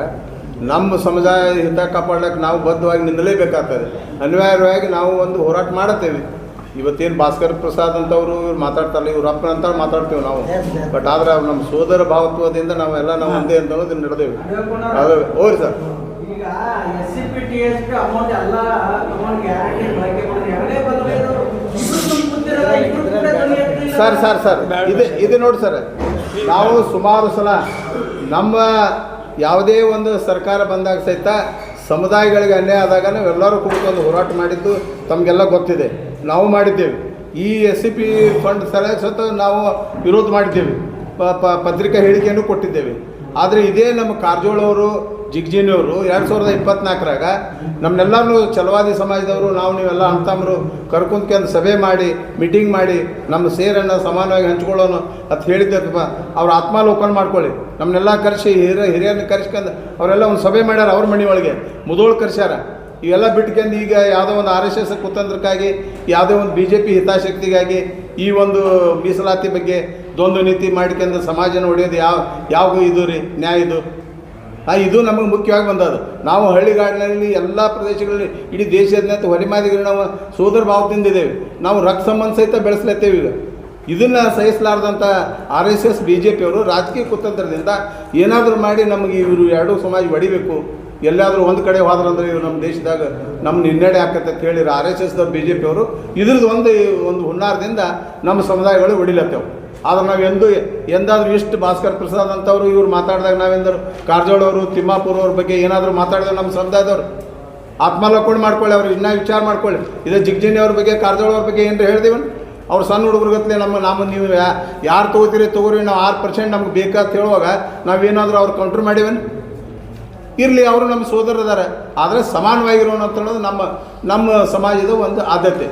ನಮ್ಮ ಸಮುದಾಯ ಹಿತ ಕಾಪಾಡಲಿಕ್ಕೆ ನಾವು ಬದ್ಧವಾಗಿ ನಿಲ್ಲಲೇಬೇಕಾಗ್ತದೆ. ಅನಿವಾರ್ಯವಾಗಿ ನಾವು ಒಂದು ಹೋರಾಟ ಮಾಡುತ್ತೇವೆ. ಇವತ್ತೇನು ಭಾಸ್ಕರ್ ಪ್ರಸಾದ್ ಅಂತವರು ಇವ್ರು ಮಾತಾಡ್ತಾರಲ್ಲ, ಇವ್ರ ಅಪ್ಪನ ಅಂತ ಮಾತಾಡ್ತೇವೆ ನಾವು. ಬಟ್ ಆದ್ರೆ ನಮ್ಮ ಸೋದರ ಭಾವತ್ವದಿಂದ ನಾವೆಲ್ಲ ನಾವು ಒಂದೇ ಅಂತ ಅನ್ನೋದು ನಡೆದೇವೆ. ಅದು ಹೋರಿ ಸರ್. ಈಗ SCP-TSP ಅಮೌಂಟ್ ಎಲ್ಲ ಅಮೌಂಟ್ ಗ್ಯಾರಂಟಿ ಬಳಕೆ ಮಾಡಿ ಎರಡೇ ಸರ್ ಇದು ನೋಡಿ ಸರ್, ನಾವು ಸುಮಾರು ಸಲ ನಮ್ಮ ಯಾವುದೇ ಒಂದು ಸರ್ಕಾರ ಬಂದಾಗ ಸಹಿತ ಸಮುದಾಯಗಳಿಗೆ ಅನ್ಯಾಯ ಆದಾಗ ನಾವೆಲ್ಲರೂ ಕೂತ್ಕೊಂಡು ಹೋರಾಟ ಮಾಡಿದ್ದು ತಮಗೆಲ್ಲ ಗೊತ್ತಿದೆ. ನಾವು ಮಾಡಿದ್ದೇವೆ. ಈ SCP ಫಂಡ್ ಸತ ನಾವು ವಿರೋಧ ಮಾಡಿದ್ದೇವೆ, ಪತ್ರಿಕಾ ಹೇಳಿಕೆಯನ್ನು ಕೊಟ್ಟಿದ್ದೇವೆ. ಆದರೆ ಇದೇ ನಮ್ಮ ಕಾರಜೋಳ ಅವರು, ಜಿಗ್ಜಿನಿಯವರು 2024ರಾಗ ನಮ್ಮನ್ನೆಲ್ಲರೂ ಛಲವಾದಿ ಸಮಾಜದವರು ನೀವೆಲ್ಲ ಅಂತಮ್ರು ಕರ್ಕೊಂಡ್ಕೊಂಡು ಸಭೆ ಮಾಡಿ ಮೀಟಿಂಗ್ ಮಾಡಿ ನಮ್ಮ ಸೇರನ್ನು ಸಮಾನವಾಗಿ ಹಂಚ್ಕೊಳ್ಳೋಣ ಅಂತ ಹೇಳಿದ್ದಪ್ಪ. ಅವ್ರ ಆತ್ಮಾಲೋಕನ ಮಾಡ್ಕೊಳ್ಳಿ. ನಮ್ಮನ್ನೆಲ್ಲ ಕರೆಸಿ ಹಿರಿಯರನ್ನ ಕರೆಸ್ಕೊಂಡು ಅವರೆಲ್ಲ ಒಂದು ಸಭೆ ಮಾಡ್ಯಾರ. ಅವ್ರ ಮನೆ ಒಳಗೆ ಮುದೋಳು ಕರೆಸ್ಯಾರ. ಇವೆಲ್ಲ ಬಿಟ್ಕೊಂಡು ಈಗ ಯಾವುದೋ ಒಂದು RSS ಕುತಂತ್ರಕ್ಕಾಗಿ, ಯಾವುದೇ ಒಂದು BJP ಹಿತಾಸಕ್ತಿಗಾಗಿ ಈ ಒಂದು ಮೀಸಲಾತಿ ಬಗ್ಗೆ ದ್ವಂದ್ವ ನೀತಿ ಮಾಡ್ಕೊಂಡು ಸಮಾಜನ ಹೊಡೆಯೋದು ಯಾವ ಇದು ರೀ ನ್ಯಾಯ ಇದು? ಇದು ನಮಗೆ ಮುಖ್ಯವಾಗಿ ಬಂದದ್ದು. ನಾವು ಹಳ್ಳಿಗಾಡಿನಲ್ಲಿ ಎಲ್ಲ ಪ್ರದೇಶಗಳಲ್ಲಿ ಇಡೀ ದೇಶಾದ್ಯಂತ ಹೊರಮಾದಿಗಳು ನಾವು ಸೋದರ ಭಾವದಿಂದ ಇದ್ದೇವೆ. ನಾವು ರಕ್ತ ಸಂಬಂಧ ಸಹಿತ ಬೆಳೆಸ್ಲತ್ತೇವೆ. ಈಗ ಇದನ್ನು ಸಹಿಸಲಾರ್ದಂಥ RSS BJPಯವರು ರಾಜಕೀಯ ಕುತಂತ್ರದಿಂದ ಏನಾದರೂ ಮಾಡಿ ನಮಗೆ ಇವರು ಎರಡೂ ಸಮಾಜ ಹೊಡಿಬೇಕು, ಎಲ್ಲಾದರೂ ಒಂದು ಕಡೆ ಹೋದ್ರಂದ್ರೆ ಇವರು ನಮ್ಮ ದೇಶದಾಗ ನಮ್ಮ ಹಿನ್ನಡೆ ಆಕತ್ತೆ ಅಂತ ಹೇಳಿರೋ RSSದವ್ರು BJPಯವರು ಇದ್ರದ್ದು ಒಂದು ಹುನ್ನಾರದಿಂದ ನಮ್ಮ ಸಮುದಾಯಗಳು ಹೊಡಿಲತ್ತೇವೆ. ಆದ್ರೆ ನಾವು ಎಂದಾದರೂ ಇಷ್ಟು ಭಾಸ್ಕರ್ ಪ್ರಸಾದ್ ಅಂತವರು ಇವ್ರು ಮಾತಾಡಿದಾಗ ನಾವೆಂದರು ಕಾರಜೋಳವರು, ತಿಮ್ಮಾಪುರ ಅವ್ರ ಬಗ್ಗೆ ಏನಾದರೂ ಮಾತಾಡಿದ್ರೆ ನಮ್ಮ ಸಮುದಾಯದವ್ರು ಆತ್ಮಾಲೋಕನ ಮಾಡ್ಕೊಳ್ಳಿ, ಅವ್ರು ಇನ್ನೂ ವಿಚಾರ ಮಾಡ್ಕೊಳ್ಳಿ. ಇದೇ ಜಿಗ್ಜಿನಿ ಅವ್ರ ಬಗ್ಗೆ, ಕಾರಜೋಳ ಅವ್ರ ಬಗ್ಗೆ ಏನಾರು ಹೇಳ್ದೇವನ್? ಅವ್ರು ಸಣ್ಣ ಹುಡುಗರುಗತ್ತಲೆ ನಮ್ಮ ನೀವು ಯಾರು ತೊಗೋರಿ ನಾವು 6% ನಮ್ಗೆ ಬೇಕಾಅಂತ ಹೇಳುವಾಗ ನಾವೇನಾದರೂ ಅವ್ರು ಕೌಂಟ್ರ್ ಮಾಡಿವನ್? ಇರಲಿ, ಅವರು ನಮ್ಮ ಸೋದರದಾರ. ಆದರೆ ಸಮಾನವಾಗಿರೋಣ ಅಂತ ಹೇಳೋದು ನಮ್ಮ ಸಮಾಜದ ಒಂದು ಆದ್ಯತೆ.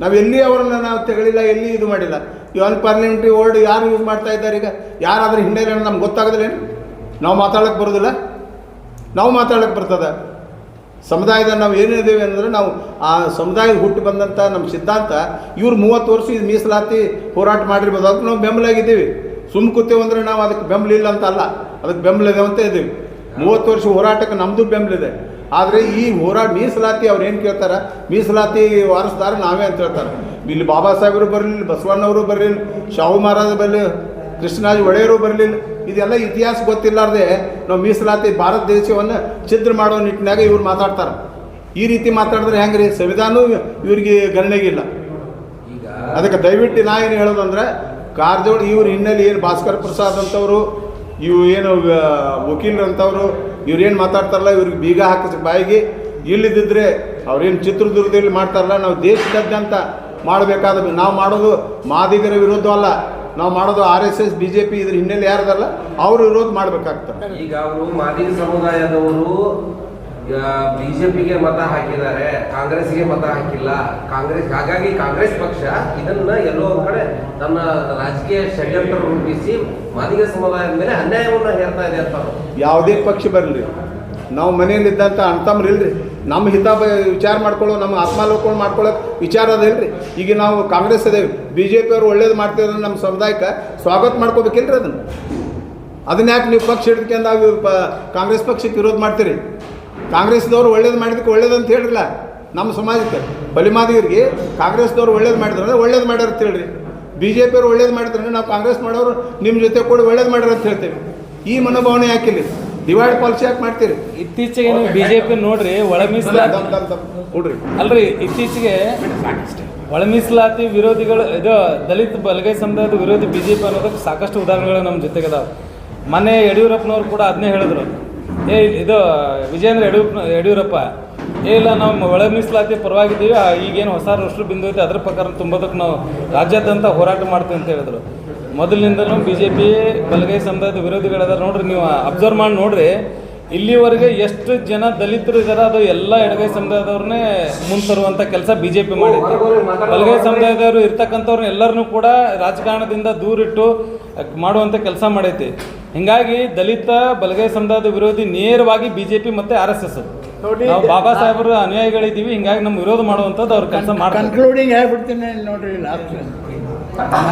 ನಾವು ಎಲ್ಲಿ ಅವರನ್ನು ನಾವು ತೆಗಳಿಲ್ಲ, ಎಲ್ಲಿ ಇದು ಮಾಡಿಲ್ಲ. ಈ ಅನ್ಪಾರ್ಲಿಮೆಂಟ್ರಿ ವರ್ಡ್ ಯಾರು ಯೂಸ್ ಮಾಡ್ತಾ ಇದ್ದಾರೆ? ಈಗ ಯಾರಾದರೂ ಹಿನ್ನೆಲೆ ನಮ್ಗೆ ಗೊತ್ತಾಗೋದಿಲ್ಲ ಏನು? ನಾವು ಮಾತಾಡೋಕ್ಕೆ ಬರೋದಿಲ್ಲ? ನಾವು ಮಾತಾಡೋಕ್ಕೆ ಬರ್ತದೆ. ಸಮುದಾಯದ ನಾವು ಏನಿದ್ದೇವೆ ಅಂದರೆ ನಾವು ಆ ಸಮುದಾಯದ ಹುಟ್ಟು ಬಂದಂಥ ನಮ್ಮ ಸಿದ್ಧಾಂತ ಇವ್ರು 30 ವರ್ಷ ಇದು ಮೀಸಲಾತಿ ಹೋರಾಟ ಮಾಡಿರ್ಬೋದು. ಅದಕ್ಕೆ ನಾವು ಬೆಂಬಲಾಗಿದ್ದೀವಿ. ಕೂತೇವೆ ಅಂದರೆ ನಾವು ಅದಕ್ಕೆ ಬೆಂಬಲ ಇಲ್ಲ ಅಂತ ಅಲ್ಲ, ಅದಕ್ಕೆ ಬೆಂಬಲ ಇದೆ ಅಂತ ಇದ್ದೀವಿ. 30 ವರ್ಷ ಹೋರಾಟಕ್ಕೆ ನಮ್ಮದು ಬೆಂಬಲಿದೆ. ಆದರೆ ಈ ಮೀಸಲಾತಿ ಅವ್ರು ಏನು ಕೇಳ್ತಾರೆ, ಮೀಸಲಾತಿ ವಾರಸ್ದಾರ ನಾವೇ ಅಂತ ಹೇಳ್ತಾರೆ. ಇಲ್ಲಿ ಬಾಬಾ ಸಾಹೇಬರು ಬರಲಿಲ್ಲ, ಬಸವಣ್ಣವರು ಬರಲಿಲ್ಲ, ಶಾಹು ಮಹಾರಾಜ ಬರಲಿಲ್ಲ, ಕೃಷ್ಣರಾಜ ಒಡೆಯರು ಬರಲಿಲ್ಲ. ಇದೆಲ್ಲ ಇತಿಹಾಸ ಗೊತ್ತಿಲ್ಲಾರ್ದೆ ನಾವು ಮೀಸಲಾತಿ ಭಾರತ ದೇಶವನ್ನು ಛಿದ್ರ ಮಾಡೋ ನಿಟ್ಟಿನಾಗ ಇವ್ರು ಮಾತಾಡ್ತಾರೆ. ಈ ರೀತಿ ಮಾತಾಡಿದ್ರೆ ಹೆಂಗೆ ರೀ? ಸಂವಿಧಾನವೂ ಇವ್ರಿಗೆ ಗಣನೆಗಿಲ್ಲ. ಅದಕ್ಕೆ ದಯವಿಟ್ಟು ನಾ ಏನು ಹೇಳೋದಂದ್ರೆ, ಕಾರಜೋಳ ಇವ್ರ ಹಿನ್ನೆಲೆ ಏನು ಭಾಸ್ಕರ್ ಪ್ರಸಾದ್ ಅಂತವರು, ಇವು ಏನು ವಕೀಲರು ಅಂತವರು ಇವ್ರೇನು ಮಾತಾಡ್ತಾರಲ್ಲ, ಇವ್ರಿಗೆ ಬೀಗ ಹಾಕಿಸಿ ಬಾಯಿಗೆ. ಇಲ್ಲಿದ್ದರೆ ಅವ್ರೇನು ಚಿತ್ರದುರ್ಗದಲ್ಲಿ ಮಾಡ್ತಾರಲ್ಲ, ನಾವು ದೇಶದಾದ್ಯಂತ ಮಾಡಬೇಕಾದ ನಾವು ಮಾಡೋದು ಮಾದಿಗರ ವಿರೋಧ ಅಲ್ಲ, ನಾವು ಮಾಡೋದು RSS BJP ಇದ್ರ ಹಿನ್ನೆಲೆ ಯಾರದಲ್ಲ ಅವ್ರ ವಿರೋಧ ಮಾಡ್ಬೇಕಾಗ್ತದೆ. ಈಗ ಅವರು ಮಾದಿಗ ಸಮುದಾಯದವರು ಬಿಜೆಪಿಗೆ ಮತ ಹಾಕಿದ್ದಾರೆ, ಕಾಂಗ್ರೆಸ್ಗೆ ಮತ ಹಾಕಿಲ್ಲ. ಹಾಗಾಗಿ ಕಾಂಗ್ರೆಸ್ ಪಕ್ಷ ಇದನ್ನ ಎಲ್ಲೋ ಒಂದ್ ಕಡೆ ತನ್ನ ರಾಜಕೀಯ ಷಡ್ಯಂತ್ರ ರೂಪಿಸಿ ಮಾದಿಗ ಸಮುದಾಯದ ಮೇಲೆ ಅನ್ಯಾಯವನ್ನ ಹೇರ್ತಾ ಇದೆ ಅಂತ. ಯಾವುದೇ ಪಕ್ಷ ಬರಲಿ, ನಾವು ಮನೆಯಲ್ಲಿದ್ದಂಥ ಅಣ್ತಮ್ರು ಇಲ್ರಿ, ನಮ್ಮ ಹಿತ ವಿಚಾರ ಮಾಡ್ಕೊಳ್ಳೋ, ನಮ್ಮ ಆತ್ಮಾಲೋಕಗಳು ಮಾಡ್ಕೊಳ್ಳೋಕೆ ವಿಚಾರ ಅದಿಲ್ರಿ. ಈಗ ನಾವು ಕಾಂಗ್ರೆಸ್ ಅದೇವಿ, BJP ಅವರು ಒಳ್ಳೇದು ಮಾಡ್ತಿದ್ರೆ ನಮ್ಮ ಸಮುದಾಯಕ್ಕೆ ಸ್ವಾಗತ ಮಾಡ್ಕೋಬೇಕಿಲ್ರಿ. ಅದನ್ನ ಯಾಕೆ ನೀವು ಪಕ್ಷ ಹಿಡಿದ್ಕೊಂಡು ನಾವು ಕಾಂಗ್ರೆಸ್ ಪಕ್ಷಕ್ಕೆ ವಿರೋಧ ಮಾಡ್ತೀರಿ? ಕಾಂಗ್ರೆಸ್ದವ್ರು ಒಳ್ಳೇದು ಮಾಡಿದಕ್ಕೆ ಒಳ್ಳೇದಂತ ಹೇಳ್ರಲ್ಲ. ನಮ್ಮ ಸಮಾಜಕ್ಕೆ ಬಲಿಮಾದಿಗರಿಗೆ ಕಾಂಗ್ರೆಸ್ದವ್ರು ಒಳ್ಳೇದು ಮಾಡಿದ್ರೆ ಒಳ್ಳೇದು ಮಾಡ್ಯಾರ ಅಂತ ಹೇಳ್ರಿ, BJP ಅವ್ರು ಒಳ್ಳೇದು ಮಾಡಿದ್ರೆ ನಾವು ಕಾಂಗ್ರೆಸ್ ಮಾಡೋರು ನಿಮ್ಮ ಜೊತೆ ಕೂಡ ಒಳ್ಳೇದು ಮಾಡ್ಯಾರ ಅಂತ ಹೇಳ್ತೇವೆ. ಈ ಮನೋಭಾವನೆ ಯಾಕಿಲ್ಲ? ಡಿವೈಡ್ ಪಾಲಿಸಿ ಯಾಕೆ ಮಾಡ್ತೀರಿ? ಇತ್ತೀಚೆಗೆ ನೀವು BJP ನೋಡ್ರಿ ಒಳ ಮೀಸಲಾತಿ ಕೊಡ್ರಿ ಅಲ್ರಿ, ಇತ್ತೀಚೆಗೆ ಒಳ ಮೀಸಲಾತಿ ವಿರೋಧಿಗಳು ಇದು ದಲಿತ ಬಲಗೈ ಸಮುದಾಯದ ವಿರೋಧಿ BJP ಅನ್ನೋದಕ್ಕೆ ಸಾಕಷ್ಟು ಉದಾಹರಣೆಗಳು ನಮ್ಮ ಜೊತೆಗದಾವ. ಮೊನ್ನೆ ಯಡಿಯೂರಪ್ಪನವ್ರು ಕೂಡ ಅದನ್ನೇ ಹೇಳಿದ್ರು. ಇದು ವಿಜಯೇಂದ್ರ ಯಡಿಯೂರಪ್ಪ ಇಲ್ಲ ನಾವು ಒಳ ಮೀಸಲಾತಿ ಪರವಾಗಿದ್ದೀವಿ, ಈಗೇನು ಹೊಸ ರಾಷ್ಟ್ರ ಬಿಂದು ಐತೆ ಅದ್ರ ಪ್ರಕಾರ ತುಂಬೋದಕ್ಕೆ ನಾವು ರಾಜ್ಯಾದ್ಯಂತ ಹೋರಾಟ ಮಾಡ್ತೀವಿ ಅಂತ ಹೇಳಿದ್ರು. ಮೊದಲಿನಿಂದಲೂ BJP ಬಲಗೈ ಸಮುದಾಯದ ವಿರೋಧಿಗಳದ ನೋಡ್ರಿ, ನೀವು ಅಬ್ಸರ್ವ್ ಮಾಡಿ ನೋಡ್ರಿ, ಇಲ್ಲಿವರೆಗೆ ಎಷ್ಟು ಜನ ದಲಿತರು ಇದ್ದಾರೆ ಅದು ಎಲ್ಲ ಎಡಗೈ ಸಮುದಾಯದವ್ರನ್ನೇ ಮುಂತರುವಂಥ ಕೆಲಸ BJP ಮಾಡಿತ್ತು. ಬಲಗೈ ಸಮುದಾಯದವರು ಇರ್ತಕ್ಕಂಥವ್ರನ್ನ ಎಲ್ಲರನ್ನೂ ಕೂಡ ರಾಜಕಾರಣದಿಂದ ದೂರಿಟ್ಟು ಮಾಡುವಂಥ ಕೆಲಸ ಮಾಡೈತಿ. ಹಿಂಗಾಗಿ ದಲಿತ ಬಲಗೈ ಸಮುದಾಯದ ವಿರೋಧಿ ನೇರವಾಗಿ BJP ಮತ್ತು RSS. ನಾವು ಬಾಬಾ ಸಾಹೇಬರು ಅನುಯಾಯಿಗಳಿದ್ದೀವಿ, ಹಿಂಗಾಗಿ ನಮ್ಮ ವಿರೋಧ ಮಾಡುವಂಥದ್ದು ಅವ್ರ ಕೆಲಸ ಮಾಡ್ತಾರೆ. ಕನ್ಕ್ಲೂಡಿಂಗ್ ಹೇಳ್ಬಿಡ್ತೀನಿ ನೋಡ್ರಿ. ಲಾಸ್ಟ್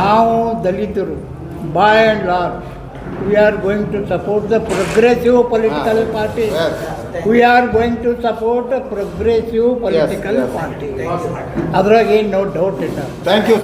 ನಾವು ದಲಿತರು by and large we are going to support the progressive political party. We are going to support a progressive political party. ಅದ್ರಾಗ ಏನು ನೋ ಡೌಟ್ ಇಲ್ಲ. Thank you.